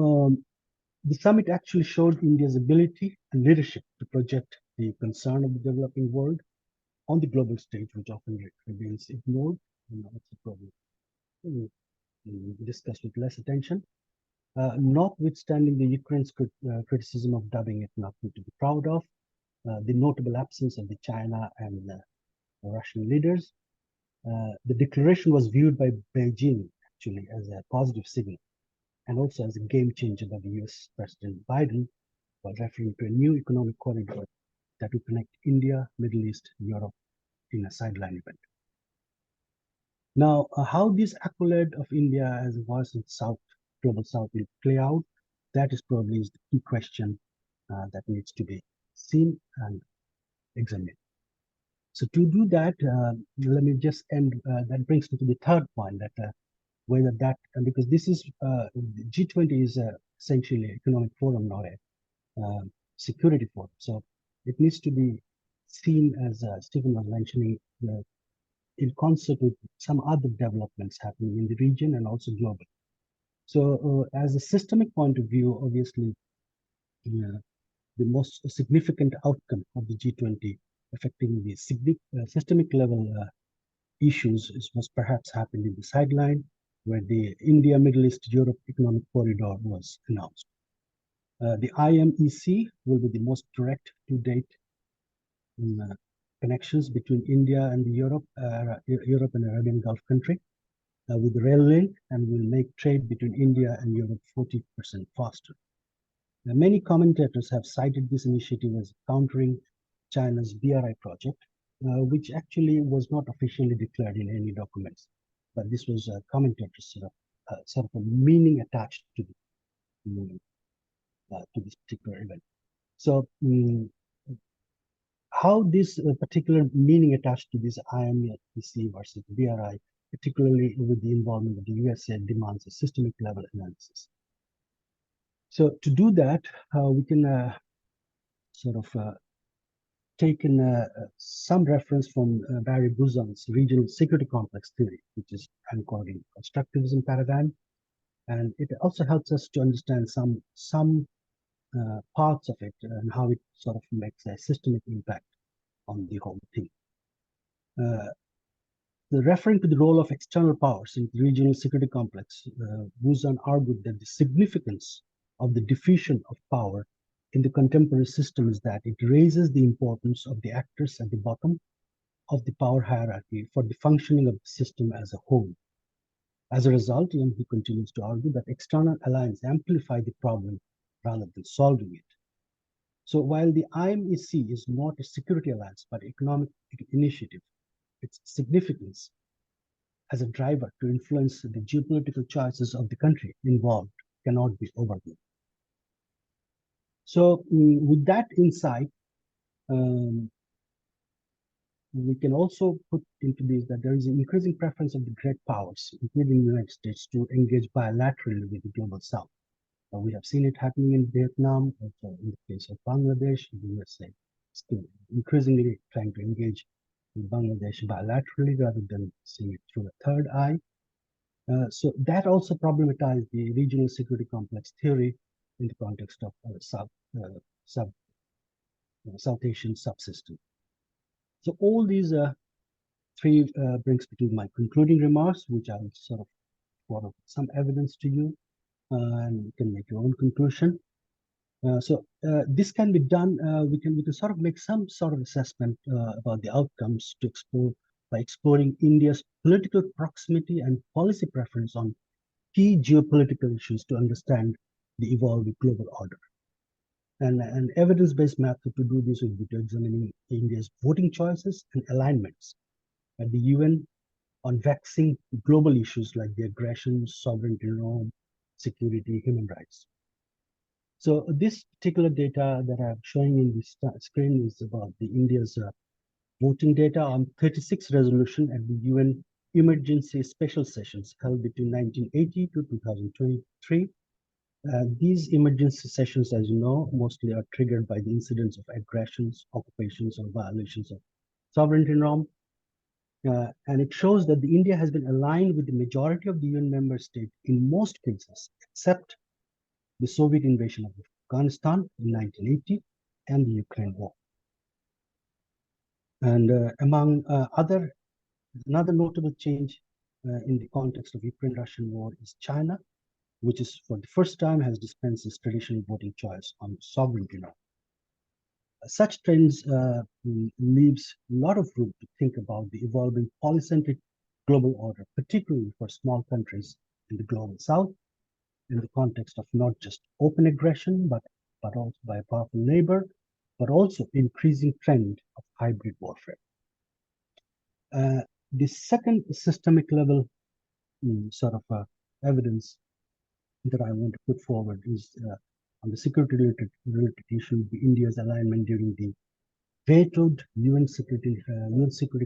the summit actually showed India's ability and leadership to project the concern of the developing world on the global stage, which often remains ignored and also probably discussed with less attention. Notwithstanding the Ukraine's criticism of dubbing it nothing to be proud of, the notable absence of the China and Russian leaders, the declaration was viewed by Beijing actually as a positive signal and also as a game changer by the US President Biden, by referring to a new economic corridor that will connect India, Middle East, Europe in a sideline event. Now, how this accolade of India as a voice of the South, global South, will play out, that is probably the key question that needs to be seen and examined. So to do that, let me just end, that brings me to the third point, that whether that, because this is, G20 is a essentially an economic forum, not a security forum. So it needs to be seen, as Stephen was mentioning, in concert with some other developments happening in the region and also globally. So as a systemic point of view, obviously, the most significant outcome of the G20 affecting the systemic level issues was perhaps happened in the sideline, where the India, Middle East, Europe Economic Corridor was announced. The IMEC will be the most direct to date connections between India and Europe and Arabian Gulf country with the rail link, and will make trade between India and Europe 40% faster. Many commentators have cited this initiative as countering China's BRI project, which actually was not officially declared in any documents, but this was a commentator's sort of a meaning attached to this particular event. So how this particular meaning attached to this IMEC versus BRI, particularly with the involvement of the USA, demands a systemic level analysis. So to do that, we can sort of take in some reference from Barry Buzan's regional security complex theory, which is anchored in constructivism paradigm. And it also helps us to understand some parts of it and how it sort of makes a systemic impact on the whole thing. Referring to the role of external powers in the regional security complex, Buzan argued that the significance of the diffusion of power in the contemporary system is that it raises the importance of the actors at the bottom of the power hierarchy for the functioning of the system as a whole. As a result, he continues to argue that external alliances amplify the problem rather than solving it. So while the IMEC is not a security alliance but economic initiative, its significance as a driver to influence the geopolitical choices of the country involved cannot be overlooked. So with that insight, we can also put into this that there is an increasing preference of the great powers, including the United States, to engage bilaterally with the global South. We have seen it happening in Vietnam, also in the case of Bangladesh, the USA still increasingly trying to engage with Bangladesh bilaterally rather than seeing it through a third eye. So that also problematized the regional security complex theory in the context of South Asian subsystem. So all these three brings me to my concluding remarks, which I will sort of put up some evidence to you, and you can make your own conclusion. So this can be done. We can sort of make some sort of assessment about the outcomes to explore by exploring India's political proximity and policy preference on key geopolitical issues to understand the evolving global order. And an evidence-based method to do this would be to examine India's voting choices and alignments at the UN on vexing global issues like the aggression, sovereignty, norm, security, human rights. So this particular data that I'm showing in this screen is about the India's voting data on 36 resolution at the UN emergency special sessions held between 1980 to 2023. These emergency sessions, as you know, mostly are triggered by the incidents of aggressions, occupations, or violations of sovereignty norm. And it shows that the India has been aligned with the majority of the UN member states in most cases, except the Soviet invasion of Afghanistan in 1980 and the Ukraine war. And another notable change in the context of Ukraine-Russian war is China, which is for the first time has dispensed its traditional voting choice on sovereignty now. Such trends leaves a lot of room to think about the evolving polycentric global order, particularly for small countries in the global South, in the context of not just open aggression, but also by a powerful neighbor, but also increasing trend of hybrid warfare. The second systemic level sort of evidence that I want to put forward is on the security-related issue, the India's alignment during the vetoed UN Security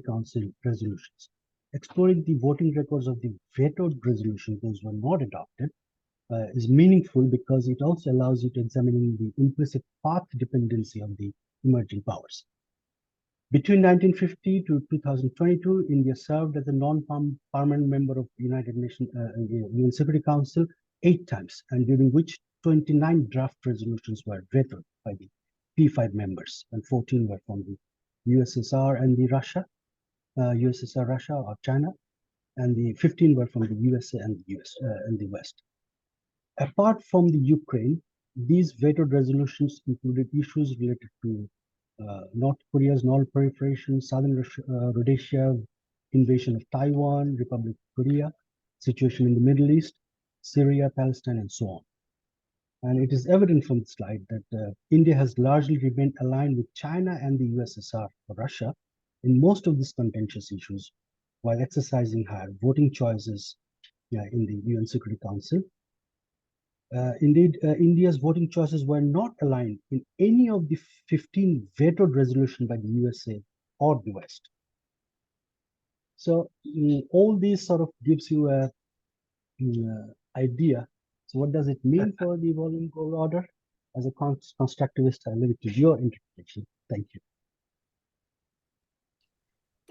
Council resolutions. Exploring the voting records of the vetoed resolution, those were not adopted, is meaningful because it also allows you to examine the implicit path dependency of the emerging powers. Between 1950 to 2022, India served as a non-permanent member of the United Nations UN Security Council 8 times, and during which 29 draft resolutions were vetoed by the P5 members, and 14 were from the USSR and the USSR, Russia or China, and the 15 were from the USA and the and the West. Apart from the Ukraine, these vetoed resolutions included issues related to North Korea's non-proliferation, Southern Rhodesia, invasion of Taiwan, Republic of Korea, situation in the Middle East, Syria, Palestine, and so on. And it is evident from the slide that India has largely remained aligned with China and the USSR or Russia in most of these contentious issues, while exercising higher voting choices in the UN Security Council. Indeed, India's voting choices were not aligned in any of the 15 vetoed resolutions by the USA or the West. So all these sort of gives you a idea. So what does it mean for the evolving world order? As a constructivist, I leave it to your interpretation. Thank you.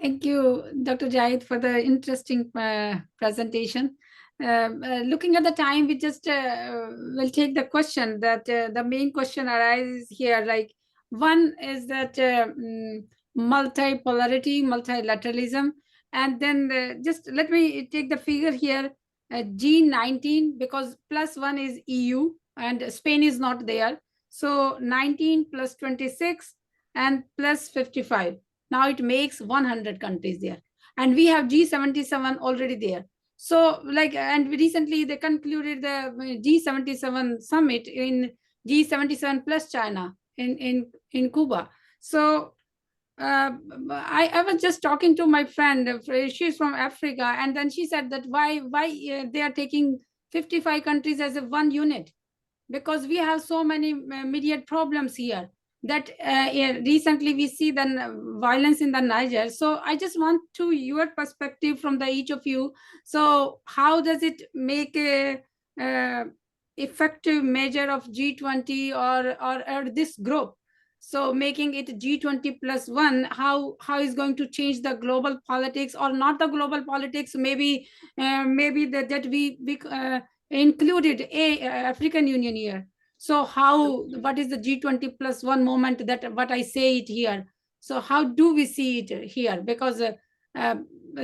Thank you, Dr. Jahid, for the interesting presentation. Looking at the time, we just will take the question that the main question arises here. Like, one is that multipolarity, multilateralism, and then just let me take the figure here, G19, because +1 is EU and Spain is not there. So 19 plus 26 and plus 55. Now it makes 100 countries there. And we have G77 already there. So and recently they concluded the G77 summit in G77 plus China in Cuba. So I was just talking to my friend, she's from Africa, and then she said that why they are taking 55 countries as a one unit, because we have so many immediate problems here that recently we see the violence in the Niger. So I just want to your perspective from the each of you. So how does it make a effective measure of G20 or this group? So making it G20 plus 1, how is going to change the global politics, or not the global politics? Maybe that we included African Union here. So what is the G20 plus 1 moment, that what I say it here? So how do we see it here? Because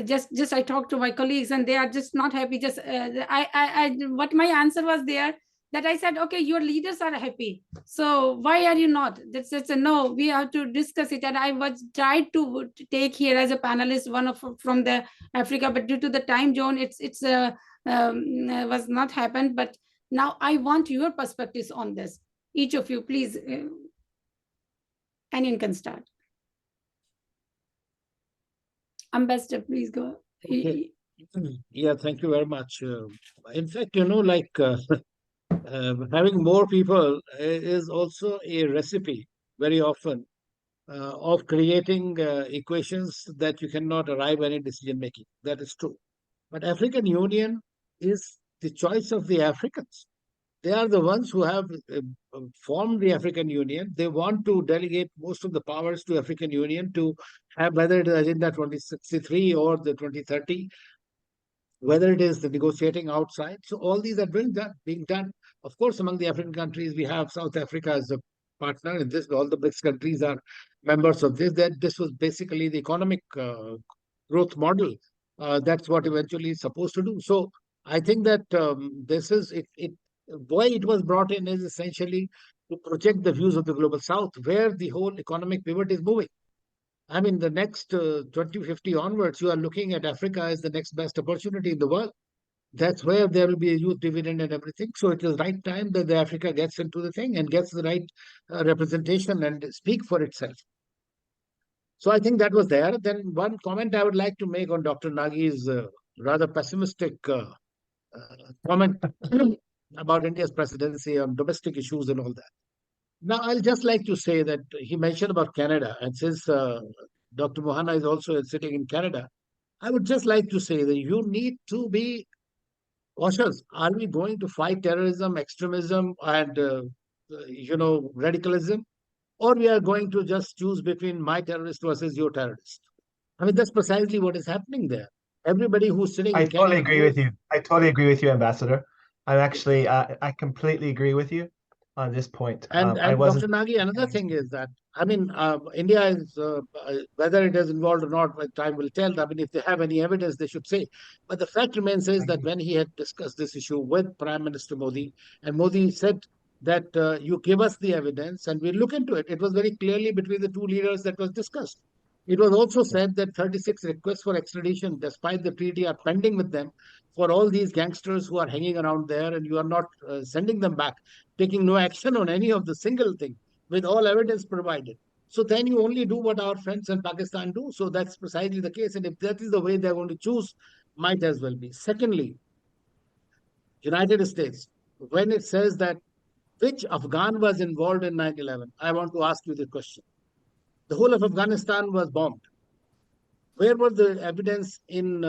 just I talked to my colleagues and they are just not happy. Just what my answer was there, that I said, okay, your leaders are happy, so why are you not? That's a no, we have to discuss it. And I was tried to take here as a panelist one from the Africa, but due to the time zone, it's was not happened. But now I want your perspectives on this. Each of you, please. Anyone can start. Ambassador, please go. Okay. Yeah, thank you very much. In fact, having more people is also a recipe very often of creating equations that you cannot arrive at any decision making. That is true. But African Union is the choice of the Africans. They are the ones who have formed the African Union. They want to delegate most of the powers to African Union to have, whether it is Agenda 2063 or the 2030, whether it is the negotiating outside. So all these are being done. Of course, among the African countries, we have South Africa as a partner in this. All the BRICS countries are members of this. That this was basically the economic growth model. That's what eventually is supposed to do. So I think that this is it. Why it was brought in is essentially to project the views of the global South, where the whole economic pivot is moving. I mean, the next 2050 onwards, you are looking at Africa as the next best opportunity in the world. That's where there will be a youth dividend and everything. So it is right time that the Africa gets into the thing and gets the right representation and speak for itself. So I think that was there. Then one comment I would like to make on Dr. Nagi's rather pessimistic comment about India's presidency on domestic issues and all that. Now, I'll just like to say that he mentioned about Canada, and since Dr. Mohana is also sitting in Canada, I would just like to say that you need to be cautious. Are we going to fight terrorism, extremism, and radicalism, or we are going to just choose between my terrorist versus your terrorist? I mean, that's precisely what is happening there. Everybody who's sitting I in totally Kenya agree with knows. you. I totally agree with you, Ambassador. I'm actually, I completely agree with you on this point. I And wasn't. Dr. Nagi, another thing is that, I mean, India is, whether it is involved or not, time will tell. I mean, if they have any evidence, they should say. But the fact remains is that when he had discussed this issue with Prime Minister Modi, and Modi said that you give us the evidence and we'll look into it. It was very clearly between the two leaders that was discussed. It was also said that 36 requests for extradition, despite the treaty, are pending with them for all these gangsters who are hanging around there, and you are not sending them back, taking no action on any of the single thing with all evidence provided. So then you only do what our friends in Pakistan do. So that's precisely the case. And if that is the way they're going to choose, might as well be. Secondly, United States, when it says that which Afghan was involved in 9/11, I want to ask you the question. The whole of Afghanistan was bombed. Where was the evidence in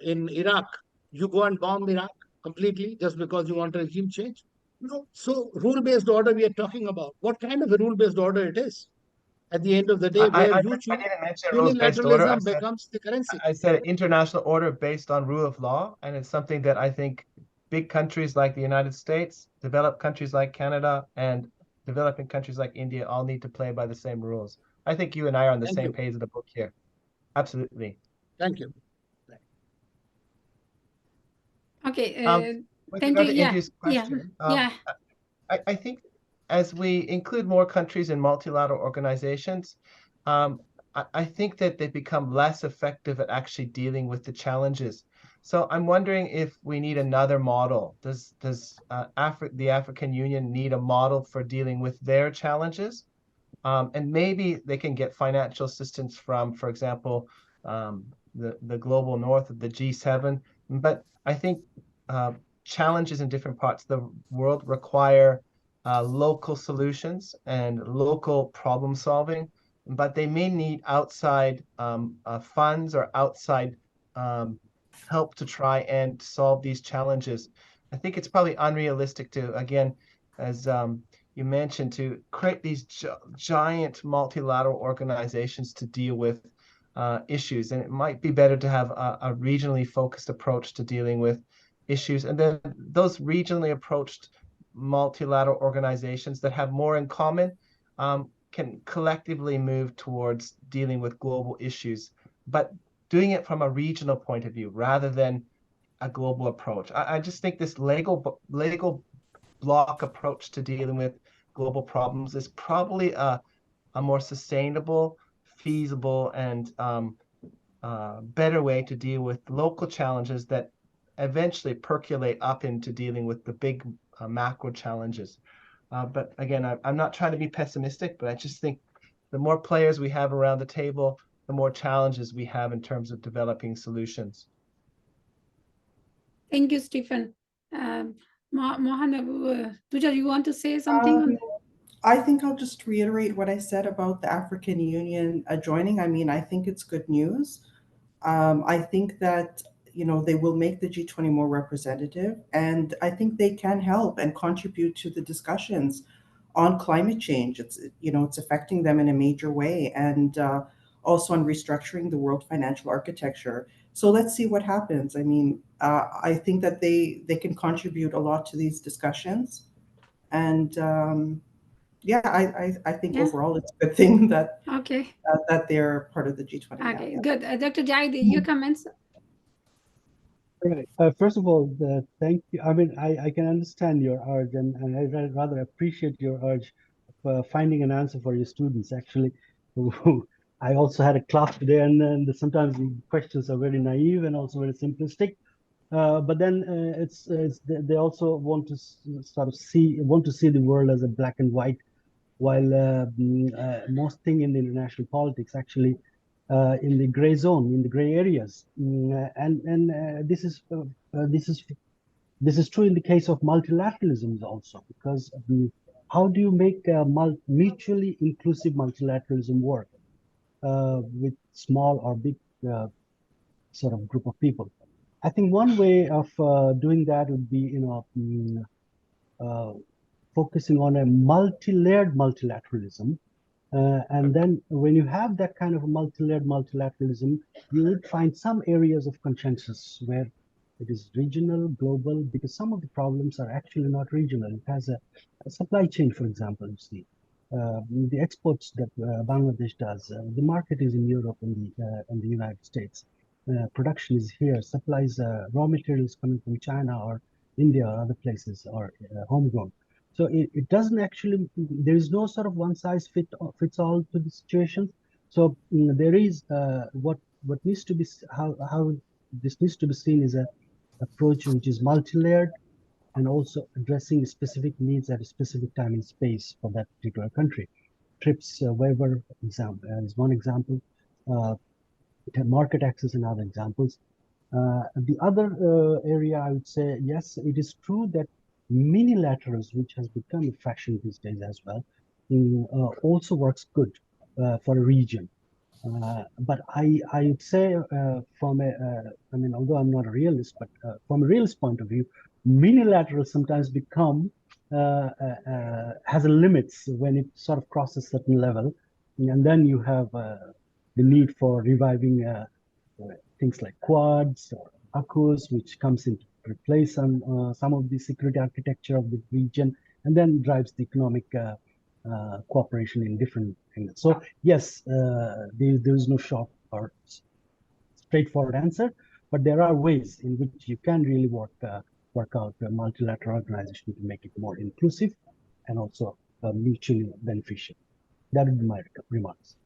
Iraq? You go and bomb Iraq completely just because you want a regime change? No. So rule-based order we are talking about. What kind of a rule-based order it is? At the end of the day, where you I choose, didn't mention rules-based order. unilateralism becomes the currency. I said international order based on rule of law, and it's something that I think big countries like the United States, developed countries like Canada, and developing countries like India all need to play by the same rules. I think you and I are on the Thank same you. page of the book here. Absolutely. Thank you. Okay. With Thank regard you. to Yeah. India's Yeah. question, Yeah. I think as we include more countries in multilateral organizations, I think that they become less effective at actually dealing with the challenges. So I'm wondering if we need another model. Does the African Union need a model for dealing with their challenges? And maybe they can get financial assistance from, for example, the global north of the G7. But I think challenges in different parts of the world require local solutions and local problem solving, but they may need outside funds or outside help to try and solve these challenges. I think it's probably unrealistic to, again, as you mentioned, to create these giant multilateral organizations to deal with issues. And it might be better to have a regionally focused approach to dealing with issues. And then those regionally approached multilateral organizations that have more in common can collectively move towards dealing with global issues, but doing it from a regional point of view rather than a global approach. I just think this Lego block approach to dealing with global problems is probably a more sustainable, feasible, and better way to deal with local challenges that eventually percolate up into dealing with the big macro challenges. But again, I'm not trying to be pessimistic, but I just think the more players we have around the table, the more challenges we have in terms of developing solutions. Thank you, Stephen. Mohan, Tuja, you want to say something on that? I think I'll just reiterate what I said about the African Union joining. I mean, I think it's good news. I think that they will make the G20 more representative, and I think they can help and contribute to the discussions on climate change. It's affecting them in a major way, and also on restructuring the world financial architecture. So let's see what happens. I mean, I think that they can contribute a lot to these discussions, and yeah, I think overall it's a good thing that Okay. that they're part of the G20 now. Okay, Yeah. good. Dr. Jayadi, your comments? Right. First of all, thank you. I mean, I can understand your urge, and I rather appreciate your urge for finding an answer for your students. Actually, I also had a class today, and sometimes the questions are very naive and also very simplistic. But then they also want to sort of see the world as a black and white, while most thing in the international politics actually in the gray zone, in the gray areas, and this is true in the case of multilateralism also, because how do you make mutually inclusive multilateralism work with small or big sort of group of people? I think one way of doing that would be, focusing on a multi-layered multilateralism. And then when you have that kind of a multi-layered multilateralism, you would find some areas of consensus where it is regional, global, because some of the problems are actually not regional. It has a supply chain, for example, you see. The exports that Bangladesh does, the market is in Europe and the United States. Production is here, supplies raw materials coming from China or India or other places, or homegrown. So it doesn't actually, there is no sort of one size fits all to the situation. So there is what needs to be, how this needs to be seen is a approach which is multi-layered and also addressing specific needs at a specific time and space for that particular country. TRIPS waiver example is one example. Market access and other examples. The other area I would say, yes, it is true that minilaterals, which has become a fashion these days as well, also works good for a region. But I would say from I mean, although I'm not a realist, but from a realist point of view, minilaterals sometimes become, has a limits when it sort of crosses a certain level. And then you have the need for reviving things like quads or AUKUS, which comes in to replace some of the security architecture of the region, and then drives the economic cooperation in different angles. So yes, there is no short or straightforward answer, but there are ways in which you can really work out a multilateral organization to make it more inclusive and also mutually beneficial. That would be my remarks.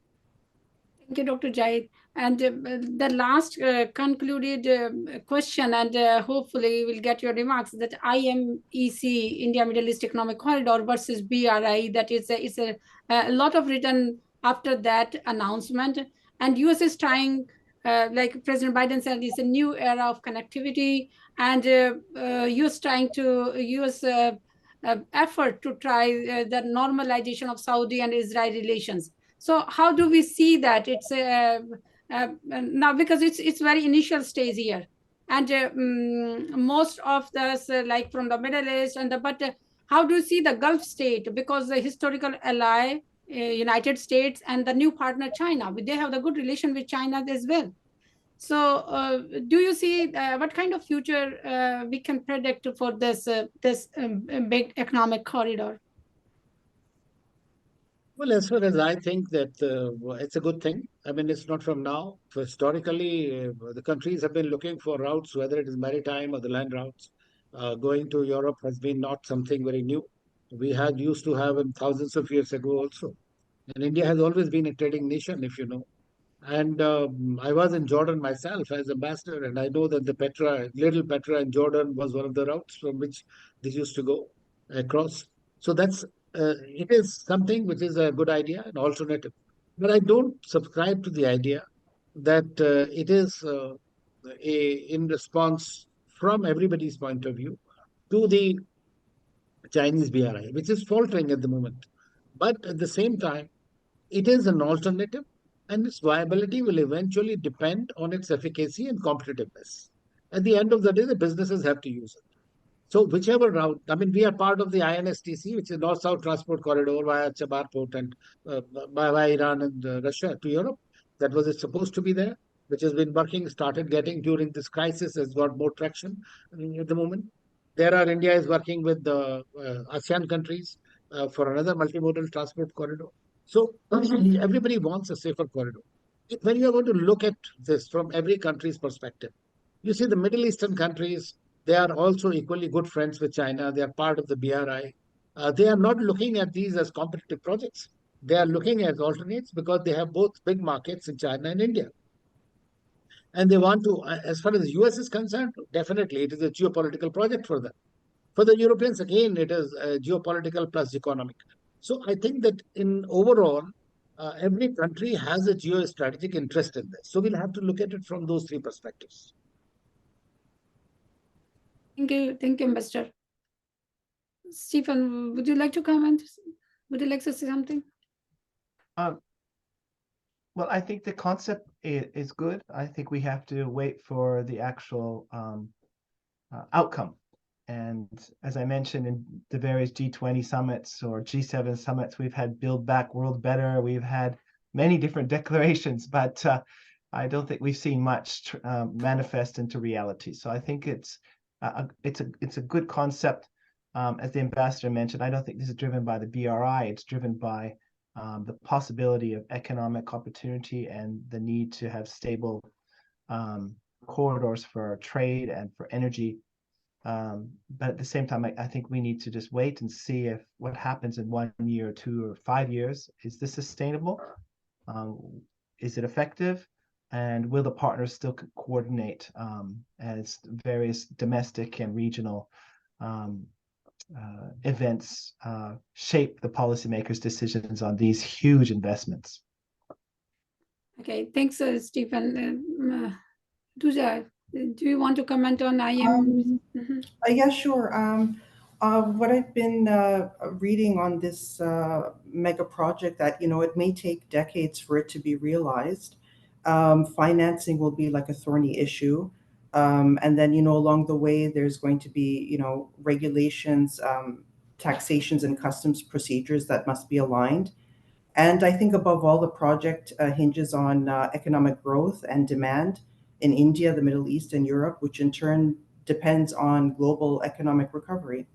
Thank you, Dr. Jahid. And the last concluded question, and hopefully we'll get your remarks, that IMEC, India Middle East Economic Corridor versus BRI, that is a lot of written after that announcement. And US is trying, like President Biden said, it's a new era of connectivity, and US trying to use effort to try the normalization of Saudi and Israel relations. So how do we see that? It's now, because it's very initial stage here, and most of us like from the Middle East, and but how do you see the Gulf state, because the historical ally United States and the new partner China, they have the good relation with China as well. So do you see what kind of future we can predict for this big economic corridor? Well, as far as I think that it's a good thing. I mean, it's not from now. So historically, the countries have been looking for routes, whether it is maritime or the land routes. Going to Europe has been not something very new. We had used to have them thousands of years ago also. And India has always been a trading nation, if you know. And I was in Jordan myself as ambassador, and I know that the Little Petra in Jordan was one of the routes from which this used to go across. So it is something which is a good idea, an alternative. But I don't subscribe to the idea that it is in response from everybody's point of view to the Chinese BRI, which is faltering at the moment. But at the same time, it is an alternative, and its viability will eventually depend on its efficacy and competitiveness. At the end of the day, the businesses have to use it. So whichever route, I mean, we are part of the INSTC, which is North-South Transport Corridor via Chabar Port and by Iran and Russia to Europe. That was it supposed to be there, which has been working, started getting during this crisis, has got more traction at the moment. India is working with the ASEAN countries for another multimodal transport corridor. So everybody wants a safer corridor. When you are going to look at this from every country's perspective, you see the Middle Eastern countries, they are also equally good friends with China. They are part of the BRI. They are not looking at these as competitive projects. They are looking at alternates because they have both big markets in China and India. And they want to, as far as the US is concerned, definitely it is a geopolitical project for them. For the Europeans, again, it is geopolitical plus economic. So I think that in overall, every country has a geostrategic interest in this. So we'll have to look at it from those three perspectives. Thank you, Mr. Stephen, would you like to comment? Would you like to say something? Well, I think the concept is good. I think we have to wait for the actual outcome. And as I mentioned in the various G20 summits or G7 summits, we've had Build Back World Better. We've had many different declarations, but I don't think we've seen much manifest into reality. So I think it's a good concept. As the ambassador mentioned, I don't think this is driven by the BRI. It's driven by the possibility of economic opportunity and the need to have stable corridors for trade and for energy. But at the same time, I think we need to just wait and see if what happens in 1 year or 2 or 5 years. Is this sustainable? Is it effective? And will the partners still coordinate as various domestic and regional events shape the policymakers' decisions on these huge investments? Okay, thanks, Stephen. Duja, do you want to comment on IM? Yeah, sure. What I've been reading on this mega project, that it may take decades for it to be realized. Financing will be like a thorny issue, and then along the way there's going to be regulations, taxations, and customs procedures that must be aligned. And I think above all, the project hinges on economic growth and demand in India, the Middle East, and Europe, which in turn depends on global economic recovery.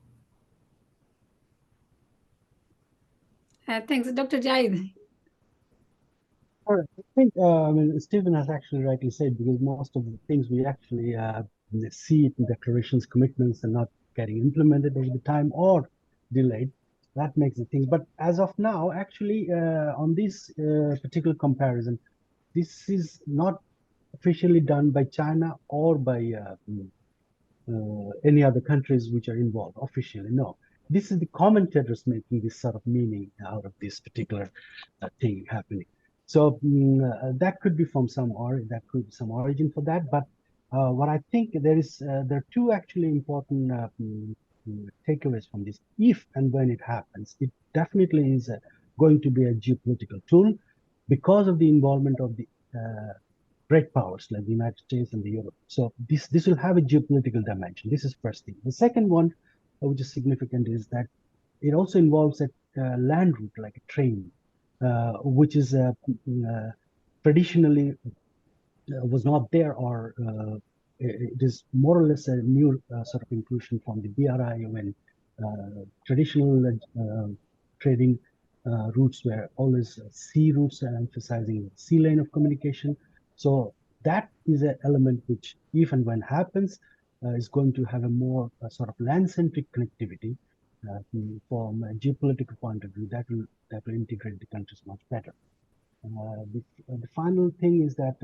Thanks, Dr. Jahid. All right. I think Stephen has actually rightly said, because most of the things we actually see it in declarations, commitments, and not getting implemented over the time or delayed. That makes the thing. But as of now, actually, on this particular comparison, this is not officially done by China or by any other countries which are involved officially. No, this is the commentators making this sort of meaning out of this particular thing happening. So that could be from some origin for that. But what I think there are two actually important takeaways from this. If and when it happens, it definitely is going to be a geopolitical tool because of the involvement of the great powers like the United States and the Europe. So this will have a geopolitical dimension. This is first thing. The second one, which is significant, is that it also involves a land route, like a train, which is traditionally was not there, or it is more or less a new sort of inclusion from the BRI, when traditional trading routes were always sea routes and emphasizing the sea lane of communication. So that is an element which, if and when happens, is going to have a more sort of land-centric connectivity. From a geopolitical point of view, that will integrate the countries much better. The final thing is that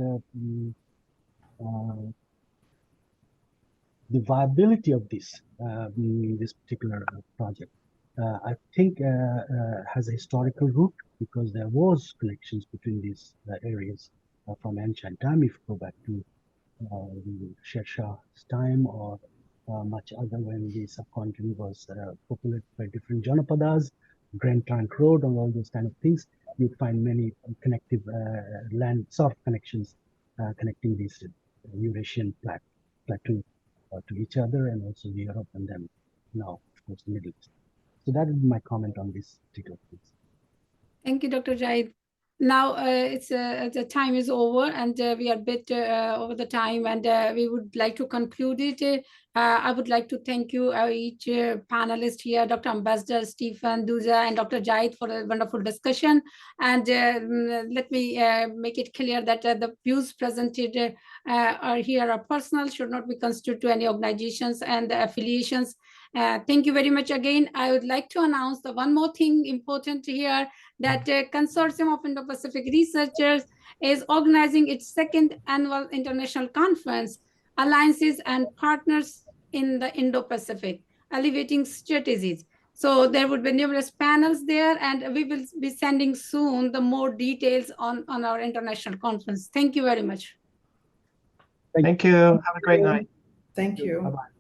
the viability of this particular project, I think, has a historical root, because there was connections between these areas from ancient time. If you go back to the Sher Shah's time, or much other, when the subcontinent was populated by different Janapadas, Grand Trunk Road, and all those kind of things, you'd find many connective land sort of connections connecting these Eurasian plateau to each other, and also Europe, and then now, of course, the Middle East. So that would be my comment on this particular piece. Thank you, Dr. Jahid. Now the time is over, and we are a bit over the time, and we would like to conclude it. I would like to thank you, each panelist here, Dr. Ambassador Stephen, Duja, and Dr. Jahid, for a wonderful discussion. And let me make it clear that the views presented are personal, should not be construed to any organizations and affiliations. Thank you very much again. I would like to announce the one more thing important here, that Consortium of Indo-Pacific Researchers is organizing its second annual international conference, Alliances and Partners in the Indo-Pacific, Elevating Strategies. So there would be numerous panels there, and we will be sending soon the more details on our international conference. Thank you very much. Thank you. Have a great night. Thank you. Bye-bye.